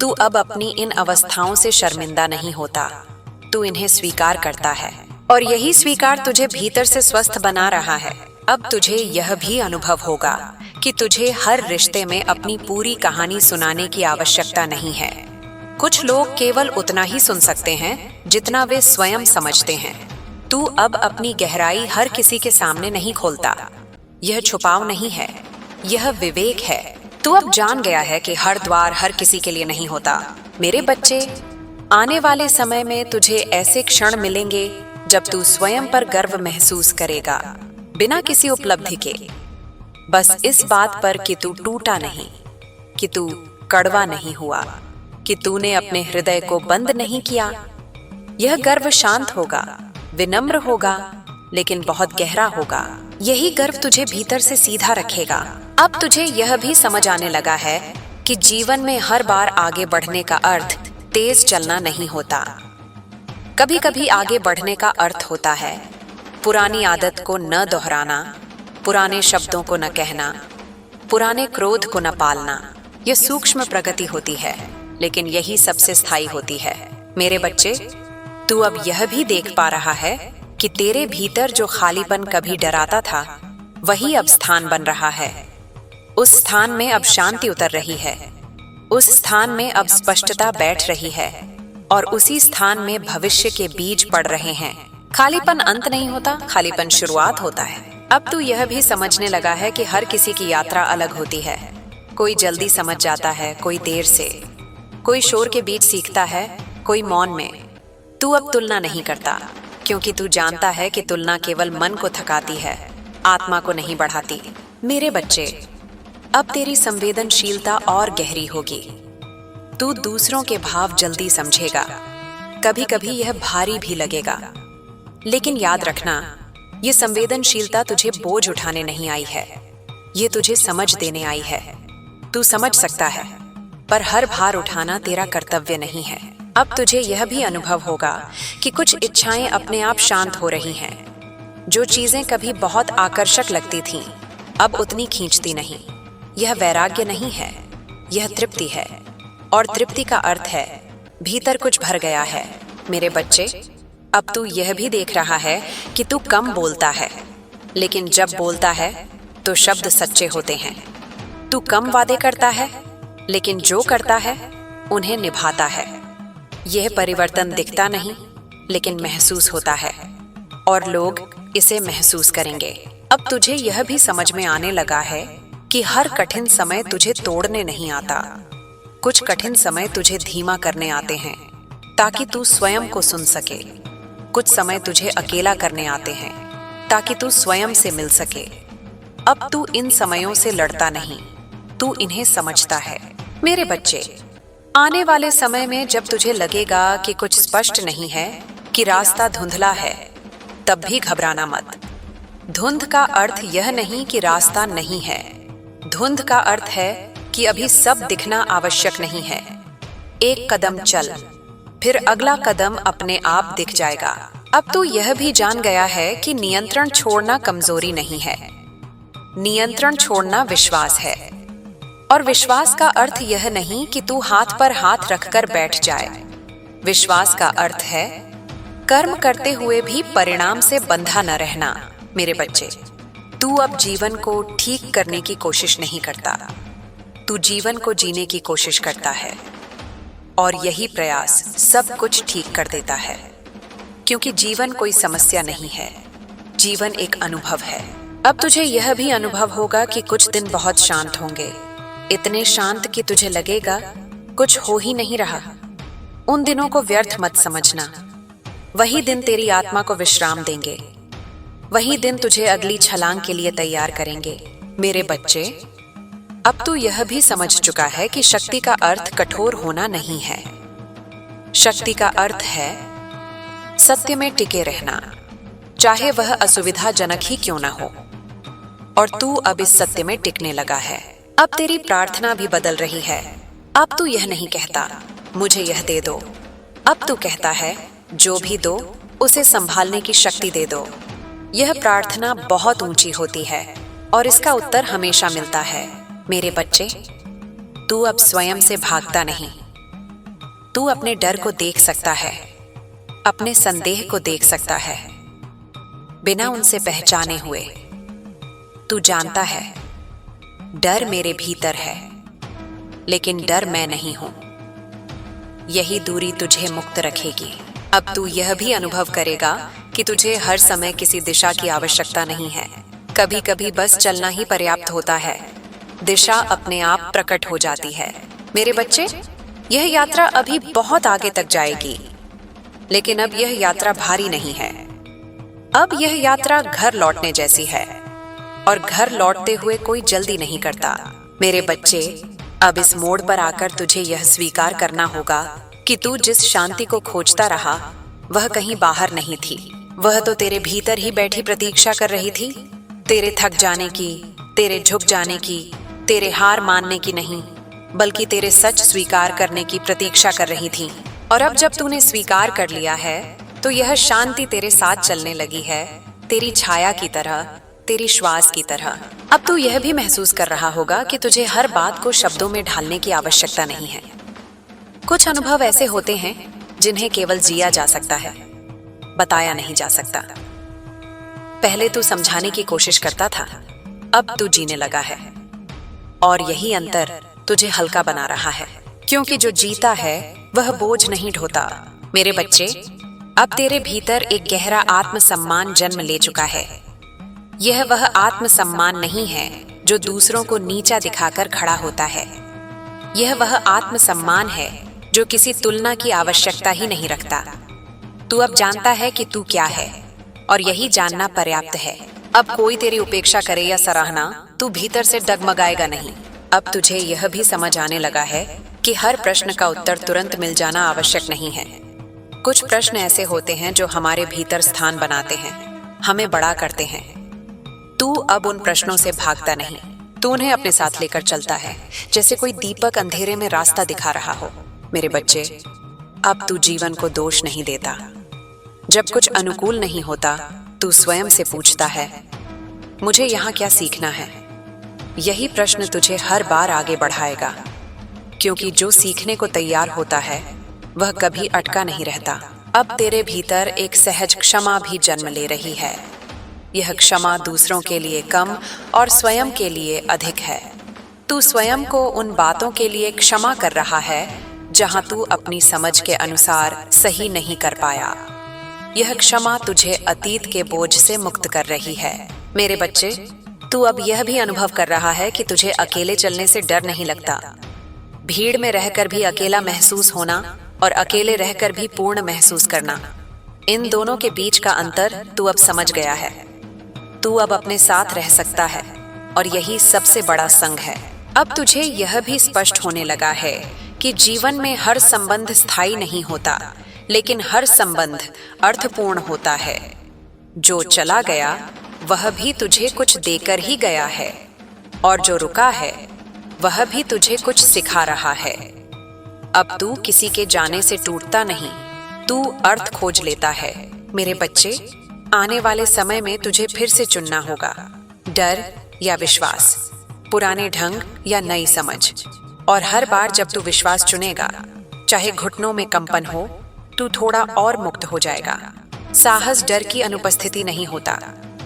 तू अब अपनी इन अवस्थाओं से शर्मिंदा नहीं होता, तू इन्हें स्वीकार करता है, और यही स्वीकार तुझे भीतर से स्वस्थ बना रहा है। अब तुझे यह भी अनुभव होगा कि तुझे हर रिश्ते में अपनी पूरी कहानी सुनाने की आवश्यकता नहीं है। कुछ लोग केवल उतना ही सुन सकते हैं जितना वे स्वयं समझते हैं। तू अब अपनी गहराई हर किसी के सामने नहीं खोलता। यह छुपाव नहीं है, यह विवेक है। तू अब जान गया है कि हर द्वार हर किसी के लिए नहीं होता। मेरे बच्चे, आने वाले समय में तुझे ऐसे क्षण मिलेंगे जब तू स्वयं पर गर्व महसूस करेगा, बिना किसी उपलब्धि के, बस इस बात पर कि तू टूटा नहीं, कि तू कड़वा नहीं हुआ, कि तूने अपने हृदय को बंद नहीं किया। यह गर्व शांत होगा, विनम्र होगा, लेकिन बहुत गहरा होगा। यही गर्व तुझे भीतर से सीधा रखेगा। अब तुझे यह भी समझ आने लगा है कि जीवन में हर बार आगे बढ़ने का अर्थ तेज चलना नहीं होता। कभी कभी आगे बढ़ने का अर्थ होता है पुरानी आदत को न दोहराना, पुराने शब्दों को न कहना, पुराने क्रोध को न पालना। यह सूक्ष्म प्रगति होती है, लेकिन यही सबसे स्थायी होती है। मेरे बच्चे, तू अब यह भी देख पा रहा है कि तेरे भीतर जो खालीपन कभी डराता था, वही अब स्थान बन रहा है। उस स्थान में अब शांति उतर रही है, उस स्थान में अब स्पष्टता बैठ रही है, और उसी स्थान में भविष्य के बीज पड़ रहे हैं। खालीपन अंत नहीं होता, खालीपन शुरुआत होता है। अब तू यह भी समझने लगा है कि हर किसी की यात्रा अलग होती है। कोई जल्दी समझ जाता है, कोई देर से, कोई शोर के बीच सीखता है, कोई मौन में। तू अब तुलना नहीं करता, क्योंकि तू जानता है कि तुलना केवल मन को थकाती है, आत्मा को नहीं बढ़ाती। मेरे बच्चे, अब तेरी संवेदनशीलता और गहरी होगी। तू दूसरों के भाव जल्दी समझेगा। कभी कभी यह भारी भी लगेगा, लेकिन याद रखना, ये संवेदनशीलता तुझे बोझ उठाने नहीं आई है, ये तुझे समझ देने आई है। तू समझ सकता है, पर हर भार उठाना तेरा कर्तव्य नहीं है। अब तुझे यह भी अनुभव होगा कि कुछ इच्छाएं अपने आप शांत हो रही हैं। जो चीजें कभी बहुत आकर्षक लगती थीं, अब उतनी खींचती नहीं। यह वैराग्य नहीं है, यह तृप्ति है, और तृप्ति का अर्थ है भीतर कुछ भर गया है। मेरे बच्चे, अब तू यह भी देख रहा है कि तू कम बोलता है, लेकिन जब बोलता है तो शब्द सच्चे होते हैं। तू कम वादे करता है, लेकिन जो करता है उन्हें निभाता है। यह परिवर्तन दिखता नहीं, लेकिन महसूस होता है, और लोग इसे महसूस करेंगे। अब तुझे यह भी समझ में आने लगा है कि हर कठिन समय तुझे तोड़ने नहीं आता। कुछ कठिन समय तुझे धीमा करने आते हैं, ताकि तू स्वयं को सुन सके। कुछ समय तुझे अकेला करने आते हैं, ताकि तू स्वयं से मिल सके। अब तू इन समयों से लड़ता नहीं, तू इन्हें समझता है। मेरे बच्चे, आने वाले समय में जब तुझे लगेगा कि कुछ स्पष्ट नहीं है, कि रास्ता धुंधला है, तब भी घबराना मत। धुंध का अर्थ यह नहीं कि रास्ता नहीं है। धुंध का अर्थ है कि अभी सब दिखना आवश्यक नहीं है। एक कदम चल, फिर अगला कदम अपने आप दिख जाएगा। अब तू यह भी जान गया है कि नियंत्रण छोड़ना कमजोरी नहीं है, नियंत्रण छोड़ना विश्वास है। और विश्वास का अर्थ यह नहीं कि तू हाथ पर हाथ रखकर बैठ जाए। विश्वास का अर्थ है कर्म करते हुए भी परिणाम से बंधा न रहना। मेरे बच्चे, तू अब जीवन को ठीक करने की कोशिश नहीं करता, तू जीवन को जीने की कोशिश करता है, और यही प्रयास सब कुछ ठीक कर देता है। क्योंकि जीवन कोई समस्या नहीं है, जीवन एक अनुभव है। अब तुझे यह भी अनुभव होगा कि कुछ दिन बहुत शांत होंगे, इतने शांत कि तुझे लगेगा कुछ हो ही नहीं रहा। उन दिनों को व्यर्थ मत समझना, वही दिन तेरी आत्मा को विश्राम देंगे, वही दिन तुझे अगली छलांग के लिए तैयार करेंगे। मेरे बच्चे, अब तू यह भी समझ चुका है कि शक्ति का अर्थ कठोर होना नहीं है। शक्ति का अर्थ है सत्य में टिके रहना, चाहे वह असुविधाजनक ही क्यों ना हो। और तू अब इस सत्य में टिकने लगा है। अब तेरी प्रार्थना भी बदल रही है। अब तू यह नहीं कहता मुझे यह दे दो, अब तू कहता है जो भी दो उसे संभालने की शक्ति दे दो। यह प्रार्थना बहुत ऊंची होती है और इसका उत्तर हमेशा मिलता है। मेरे बच्चे, तू अब स्वयं से भागता नहीं। तू अपने डर को देख सकता है, अपने संदेह को देख सकता है, बिना उनसे पहचाने हुए। तू जानता है डर मेरे भीतर है, लेकिन डर मैं नहीं हूं। यही दूरी तुझे मुक्त रखेगी। अब तू यह भी अनुभव करेगा कि तुझे हर समय किसी दिशा की आवश्यकता नहीं है। कभी कभी बस चलना ही पर्याप्त होता है। दिशा अपने आप प्रकट हो जाती है। मेरे बच्चे, यह यात्रा अभी बहुत आगे तक जाएगी, लेकिन अब यह यात्रा भारी नहीं है। अब यह यात्रा घर लौटने जैसी है, और घर लौटते हुए कोई जल्दी नहीं करता। मेरे बच्चे, अब इस मोड़ पर आकर तुझे यह स्वीकार करना होगा कि तू जिस शांति को खोजता रहा वह कहीं बाहर नहीं थी। वह तो तेरे भीतर ही बैठी प्रतीक्षा कर रही थी, तेरे थक जाने की, तेरे झुक जाने की, तेरे हार मानने की नहीं, बल्कि तेरे सच स्वीकार करने की प्रतीक्षा कर रही थी। और अब जब तूने स्वीकार कर लिया है तो यह शांति तेरे साथ चलने लगी है, तेरी छाया की तरह, तेरी श्वास की तरह। अब तू यह भी महसूस कर रहा होगा कि तुझे हर बात को शब्दों में ढालने की आवश्यकता नहीं है। कुछ अनुभव ऐसे होते हैं जिन्हें केवल जिया जा सकता है, बताया नहीं जा सकता। पहले तू समझाने की कोशिश करता था, अब तू जीने लगा है। और यही अंतर तुझे हल्का बना रहा है, क्योंकि जो जीता है वह बोझ नहीं ढोता। मेरे बच्चे, अब तेरे भीतर एक गहरा आत्मसम्मान जन्म ले चुका है। यह वह आत्मसम्मान नहीं है जो दूसरों को नीचा दिखाकर खड़ा होता है। यह वह आत्मसम्मान है जो किसी तुलना की आवश्यकता ही नहीं रखता। तू अब जानता है कि तू क्या है, और यही जानना पर्याप्त है। अब कोई तेरी उपेक्षा करे या सराहना, तू भीतर से डगमगाएगा नहीं। अब तुझे यह भी समझ आने लगा है कि हर प्रश्न का उत्तर तुरंत मिल जाना आवश्यक नहीं है। कुछ प्रश्न ऐसे होते हैं जो हमारे भीतर स्थान बनाते हैं, हमें बड़ा करते हैं। तू अब उन प्रश्नों से भागता नहीं, तू उन्हें अपने साथ लेकर चलता है, जैसे कोई दीपक अंधेरे में रास्ता दिखा रहा हो। मेरे बच्चे, अब तू जीवन को दोष नहीं देता। जब कुछ अनुकूल नहीं होता, तू स्वयं से पूछता है, मुझे यहाँ क्या सीखना है? यही प्रश्न तुझे हर बार आगे बढ़ाएगा, क्योंकि जो सीखने को तैयार होता है वह कभी अटका नहीं रहता। अब तेरे भीतर एक सहज क्षमा भी जन्म ले रही है। यह क्षमा दूसरों के लिए कम और स्वयं के लिए अधिक है। तू स्वयं को उन बातों के लिए क्षमा कर रहा है जहां तू अपनी समझ के अनुसार सही नहीं कर पाया। यह क्षमा तुझे अतीत के बोझ से मुक्त कर रही है। मेरे बच्चे, तू अब यह भी अनुभव कर रहा है कि तुझे अकेले चलने से डर नहीं लगता। भीड़ में रहकर भी अकेला महसूस होना और अकेले रहकर भी पूर्ण महसूस करना, इन दोनों के बीच का अंतर तू अब समझ गया है। तू अब अपने साथ रह सकता है, और यही सबसे बड़ा संग है। अब तुझे यह भी स्पष्ट होने लगा है कि जीवन में हर संबंध स्थायी नहीं होता, लेकिन हर संबंध अर्थपूर्ण होता है। जो चला गया वह भी तुझे कुछ देकर ही गया है, और जो रुका है वह भी तुझे कुछ सिखा रहा है। अब तू किसी के जाने से टूटता नहीं, तू अर्थ खोज लेता है। मेरे बच्चे, आने वाले समय में तुझे फिर से चुनना होगा, डर या विश्वास, पुराने ढंग या नई समझ। और हर बार जब तू विश्वास चुनेगा, चाहे घुटनों में कंपन हो, तू थोड़ा और मुक्त हो जाएगा। साहस डर की अनुपस्थिति नहीं होता,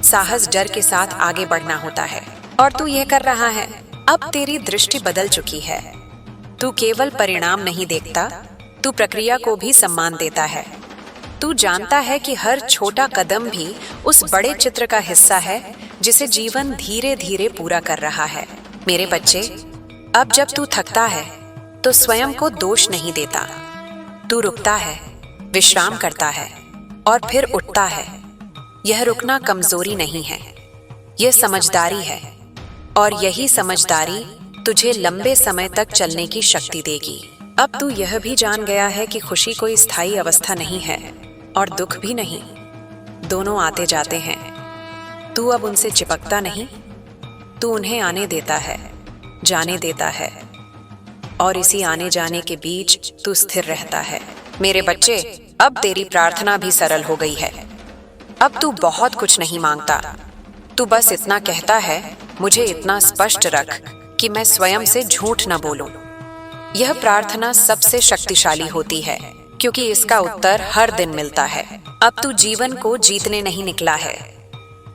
साहस डर के साथ आगे बढ़ना होता है, और तू यह कर रहा है। अब तेरी दृष्टि बदल चुकी है। तू केवल परिणाम नहीं देखता, तू प्रक्रिया को भी सम्मान देता है। तू जानता है कि हर छोटा कदम भी उस बड़े चित्र का हिस्सा है जिसे जीवन धीरे धीरे पूरा कर रहा है। मेरे बच्चे, अब जब तू थकता है तो स्वयं को दोष नहीं देता। तू रुकता है, विश्राम करता है, और फिर उठता है। यह रुकना कमजोरी नहीं है, यह समझदारी है, और यही समझदारी तुझे लंबे समय तक चलने की शक्ति देगी। अब तू यह भी जान गया है कि खुशी कोई स्थायी अवस्था नहीं है और दुख भी नहीं, दोनों आते जाते हैं। तू अब उनसे चिपकता नहीं, तू उन्हें आने देता है, जाने देता है, और इसी आने जाने के बीच तू स्थिर रहता है। मेरे बच्चे, अब तेरी प्रार्थना भी सरल हो गई है। अब तू बहुत कुछ नहीं मांगता, तू बस इतना कहता है, मुझे इतना स्पष्ट रख कि मैं स्वयं से झूठ न बोलूं। यह प्रार्थना सबसे शक्तिशाली होती है क्योंकि इसका उत्तर हर दिन मिलता है। अब तू जीवन को जीतने नहीं निकला है,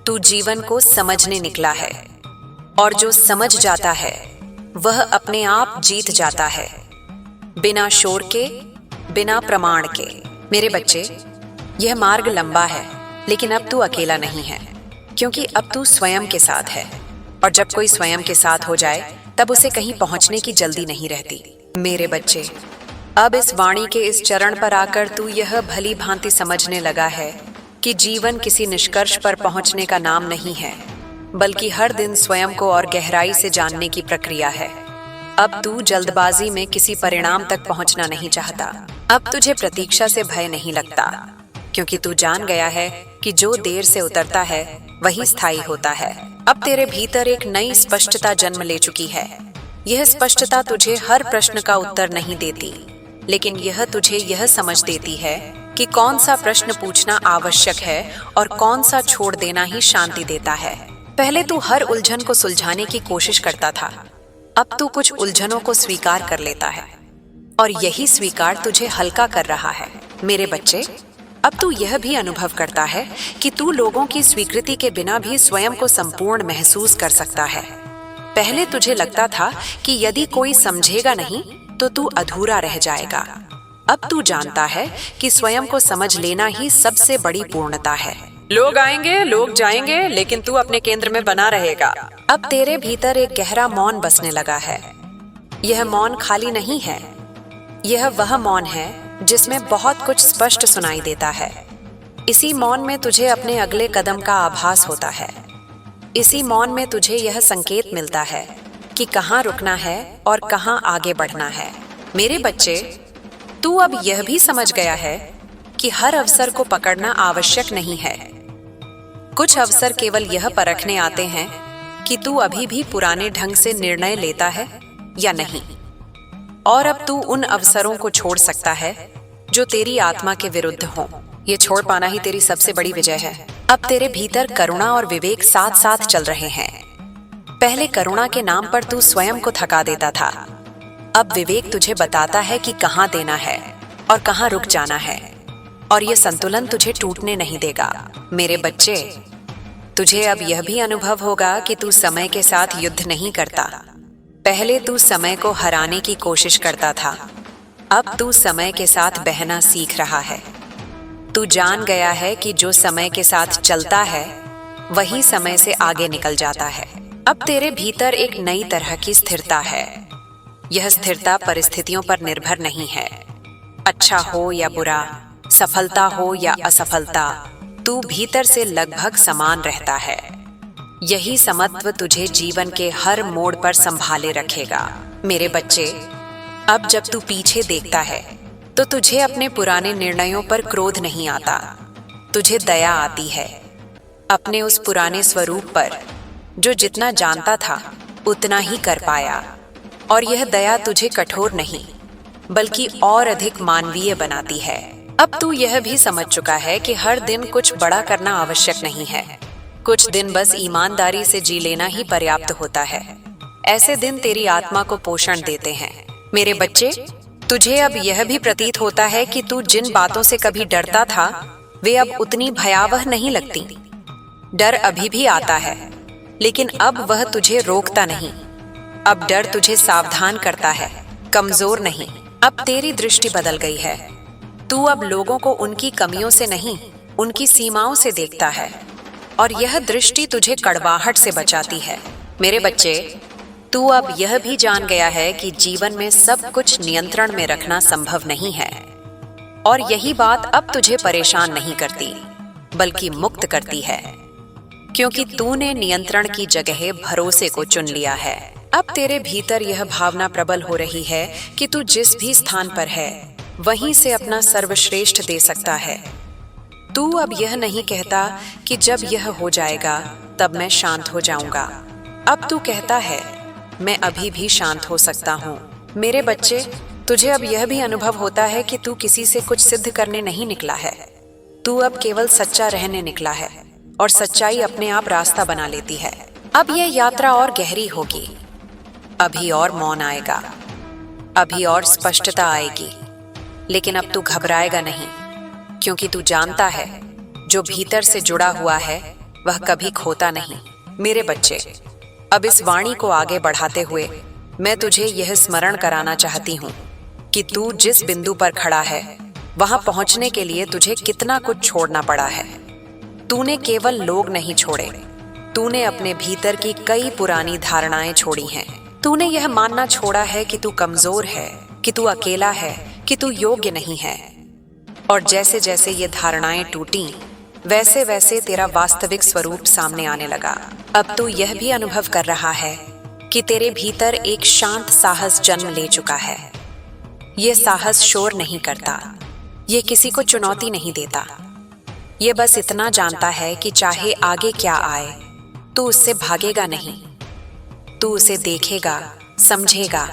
तू जीवन को समझने निकला है, और जो समझ जाता है वह अपने आप जीत जाता है, बिना शोर के, बिना प्रमाण के। मेरे बच्चे, यह मार्ग लंबा है, लेकिन अब तू अकेला नहीं है, क्योंकि अब तू स्वयं के साथ है, और जब कोई स्वयं के साथ हो जाए तब उसे कहीं पहुंचने की जल्दी नहीं रहती। मेरे बच्चे, अब इस वाणी के इस चरण पर आकर तू यह भली भांति समझने लगा है कि जीवन किसी निष्कर्ष पर पहुंचने का नाम नहीं है, बल्कि हर दिन स्वयं को और गहराई से जानने की प्रक्रिया है। अब तू जल्दबाजी में किसी परिणाम तक पहुंचना नहीं चाहता। अब तुझे प्रतीक्षा से भय नहीं लगता, क्योंकि तू जान गया है कि जो देर से उतरता है वही स्थायी होता है। अब तेरे भीतर एक नई स्पष्टता जन्म ले चुकी है। यह स्पष्टता तुझे हर प्रश्न का उत्तर नहीं देती, लेकिन यह तुझे यह समझ देती है कि कौन सा प्रश्न पूछना आवश्यक है और कौन सा छोड़ देना ही शांति देता है। पहले तू हर उलझन को सुलझाने की कोशिश करता था, अब तू कुछ उलझनों को स्वीकार कर लेता है, और यही स्वीकार तुझे हल्का कर रहा है। मेरे बच्चे, अब तू यह भी अनुभव करता है कि तू लोगों की स्वीकृति के बिना भी स्वयं को संपूर्ण महसूस कर सकता है। पहले तुझे लगता था कि यदि कोई समझेगा नहीं तो तू अधूरा रह जाएगा। अब तू जानता है कि स्वयं को समझ लेना ही सबसे बड़ी पूर्णता है। लोग आएंगे, लोग जाएंगे, लेकिन तू अपने केंद्र में बना रहेगा। अब तेरे भीतर एक गहरा मौन बसने लगा है। यह मौन खाली नहीं है, यह वह मौन है जिसमें बहुत कुछ स्पष्ट सुनाई देता है। इसी मौन में तुझे अपने अगले कदम का आभास होता है। इसी मौन में तुझे यह संकेत मिलता है कि कहाँ रुकना है और कहाँ आगे बढ़ना है। मेरे बच्चे, तू अब यह भी समझ गया है कि हर अवसर को पकड़ना आवश्यक नहीं है। कुछ अवसर केवल यह परखने आते हैं कि तू अभी भी पुराने ढंग से निर्णय लेता है या नहीं, और अब तू उन अवसरों को छोड़ सकता है जो तेरी आत्मा के विरुद्ध हों। ये छोड़ पाना ही तेरी सबसे बड़ी विजय है। अब तेरे भीतर करुणा और विवेक साथ साथ चल रहे हैं। पहले करुणा के नाम पर तू स्वयं को थका देता था, अब विवेक तुझे बताता है कि कहाँ देना है और कहाँ रुक जाना है, और यह संतुलन तुझे टूटने नहीं देगा। मेरे बच्चे, तुझे अब यह भी अनुभव होगा कि तू समय के साथ युद्ध नहीं करता। पहले तू समय को हराने की कोशिश करता था, अब तू समय के साथ बहना सीख रहा है। तू जान गया है कि जो समय के साथ चलता है वही समय से आगे निकल जाता है। अब तेरे भीतर एक नई तरह की स्थिरता है। यह स्थिरता परिस्थितियों पर निर्भर नहीं है। अच्छा हो या बुरा, सफलता हो या असफलता, तू भीतर से लगभग समान रहता है। यही समत्व तुझे जीवन के हर मोड़ पर संभाले रखेगा। मेरे बच्चे, अब जब तू पीछे देखता है तो तुझे अपने पुराने निर्णयों पर क्रोध नहीं आता, तुझे दया आती है अपने उस पुराने स्वरूप पर जो जितना जानता था उतना ही कर पाया। और यह दया तुझे कठोर नहीं बल्कि और अधिक मानवीय बनाती है। अब तू यह भी समझ चुका है कि हर दिन कुछ बड़ा करना आवश्यक नहीं है, कुछ दिन बस ईमानदारी से जी लेना ही पर्याप्त होता है। ऐसे दिन तेरी आत्मा को पोषण देते हैं। मेरे बच्चे, तुझे अब यह भी प्रतीत होता है कि तू जिन बातों से कभी डरता था वे अब उतनी भयावह नहीं लगती। डर अभी भी आता है, लेकिन अब वह तुझे रोकता नहीं। अब डर तुझे सावधान करता है, कमजोर नहीं। अब तेरी दृष्टि बदल गई है। तू अब लोगों को उनकी कमियों से नहीं, उनकी सीमाओं से देखता है, और यह दृष्टि तुझे कड़वाहट से बचाती है। मेरे बच्चे, तू अब यह भी जान गया है कि जीवन में सब कुछ नियंत्रण में रखना संभव नहीं है, और यही बात अब तुझे परेशान नहीं करती बल्कि मुक्त करती है, क्योंकि तूने नियंत्रण की जगह भरोसे को चुन लिया है। अब तेरे भीतर यह भावना प्रबल हो रही है कि तू जिस भी स्थान पर है वहीं से अपना सर्वश्रेष्ठ दे सकता है। तू अब यह नहीं कहता कि जब यह हो जाएगा तब मैं शांत हो जाऊंगा। अब तू कहता है मैं अभी भी शांत हो सकता हूँ। मेरे बच्चे, तुझे अब यह भी अनुभव होता है कि तू किसी से कुछ सिद्ध करने नहीं निकला है। तू अब केवल सच्चा रहने निकला है और सच्चाई अपने आप रास्ता बना लेती है। अब यह यात्रा और गहरी होगी। अभी और मौन आएगा, अभी और स्पष्टता आएगी, लेकिन अब तू घबराएगा नहीं, क्योंकि तू जानता है जो भीतर से जुड़ा हुआ है वह कभी खोता नहीं। मेरे बच्चे, अब इस वाणी को आगे बढ़ाते हुए मैं तुझे यह स्मरण कराना चाहती हूँ कि तू जिस बिंदु पर खड़ा है वहां पहुंचने के लिए तुझे कितना कुछ छोड़ना पड़ा है। तूने केवल लोग नहीं छोड़े, तूने अपने भीतर की कई पुरानी धारणाएं छोड़ी हैं। तूने यह मानना छोड़ा है कि तू कमजोर है, कि तू अकेला है, कि तू योग्य नहीं है। और जैसे जैसे ये धारणाएं टूटी वैसे वैसे तेरा वास्तविक स्वरूप सामने आने लगा। अब तू यह भी अनुभव कर रहा है कि तेरे भीतर एक शांत साहस जन्म ले चुका है। यह साहस शोर नहीं करता, ये किसी को चुनौती नहीं देता। ये बस इतना जानता है कि चाहे आगे क्या आए तू उससे भागेगा नहीं। तू उसे देखेगा, समझेगा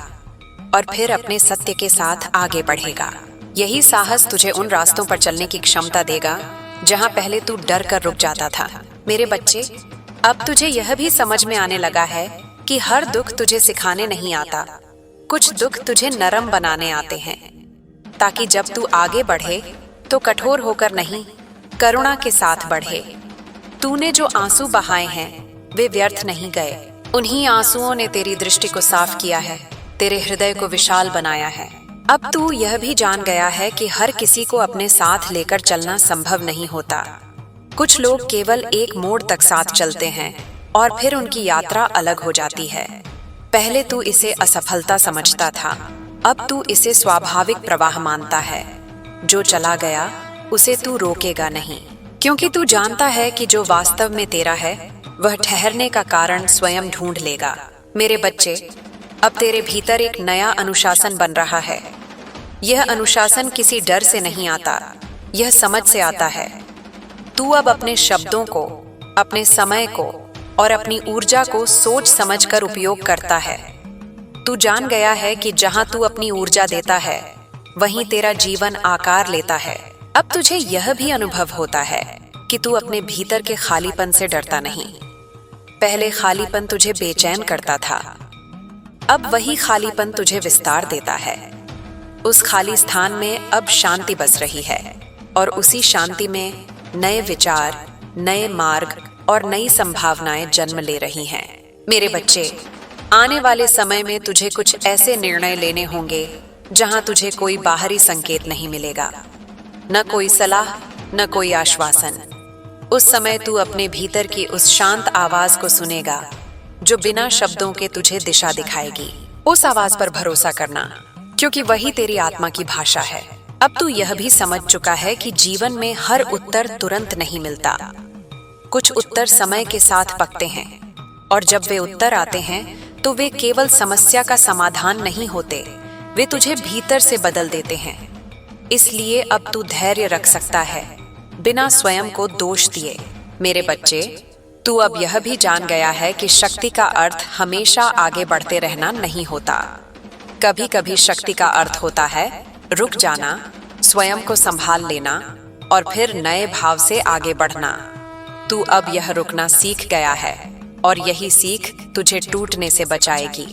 और फिर अपने सत्य के साथ आगे बढ़ेगा। यही साहस तुझे उन रास्तों पर चलने की क्षमता देगा जहां पहले तू डर कर रुक जाता था। मेरे बच्चे, अब तुझे यह भी समझ में आने लगा है कि हर दुख तुझे सिखाने नहीं आता। कुछ दुख तुझे नरम बनाने आते हैं, ताकि जब तू आगे बढ़े तो कठोर होकर नहीं, करुणा के साथ बढ़े। तूने जो आंसू बहाए हैं वे व्यर्थ नहीं गए। उन्हीं आंसुओं ने तेरी दृष्टि को साफ किया है, तेरे हृदय को विशाल बनाया है। अब तू यह भी जान गया है कि हर किसी को अपने साथ लेकर चलना संभव नहीं होता। कुछ लोग केवल एक मोड़ तक साथ चलते हैं और फिर उनकी यात्रा अलग हो जाती है। पहले तू इसे असफलता समझता था, अब तू इसे स्वाभाविक प्रवाह मानता है। जो चला गया उसे तू रोकेगा नहीं, क्योंकि तू जानता है कि जो वास्तव में तेरा है वह ठहरने का कारण स्वयं ढूंढ लेगा। मेरे बच्चे, अब तेरे भीतर एक नया अनुशासन बन रहा है। यह अनुशासन किसी डर से नहीं आता, यह समझ से आता है। तू अब अपने शब्दों को, अपने समय को और अपनी ऊर्जा को सोच समझकर उपयोग करता है। तू जान गया है कि जहां तू अपनी ऊर्जा देता है वहीं तेरा जीवन आकार लेता है। अब तुझे यह भी अनुभव होता है कि तू अपने भीतर के खालीपन से डरता नहीं। पहले खालीपन तुझे बेचैन करता था, अब वही खालीपन तुझे विस्तार देता है। उस खाली स्थान में अब शांति बस रही है और उसी शांति में नए विचार, नए मार्ग और नई संभावनाएं जन्म ले रही हैं। मेरे बच्चे, आने वाले समय में तुझे कुछ ऐसे निर्णय लेने होंगे जहां तुझे कोई बाहरी संकेत नहीं मिलेगा, न कोई सलाह, न कोई आश्वासन। उस समय तू अपने भीतर की उस शांत आवाज को सुनेगा जो बिना शब्दों के तुझे दिशा दिखाएगी। उस आवाज पर भरोसा करना, क्योंकि वही तेरी आत्मा की भाषा है। अब तू यह भी समझ चुका है कि जीवन में हर उत्तर तुरंत नहीं मिलता। कुछ उत्तर समय के साथ पकते हैं और जब वे उत्तर आते हैं तो वे केवल समस्या का समाधान नहीं होते, वे तुझे भीतर से बदल देते हैं। इसलिए अब तू धैर्य रख सकता है बिना स्वयं को दोष दिए। मेरे बच्चे, तू अब यह भी जान गया है कि शक्ति का अर्थ हमेशा आगे बढ़ते रहना नहीं होता। कभी कभी शक्ति का अर्थ होता है रुक जाना, स्वयं को संभाल लेना और फिर नए भाव से आगे बढ़ना। तू अब यह रुकना सीख गया है और यही सीख तुझे टूटने से बचाएगी।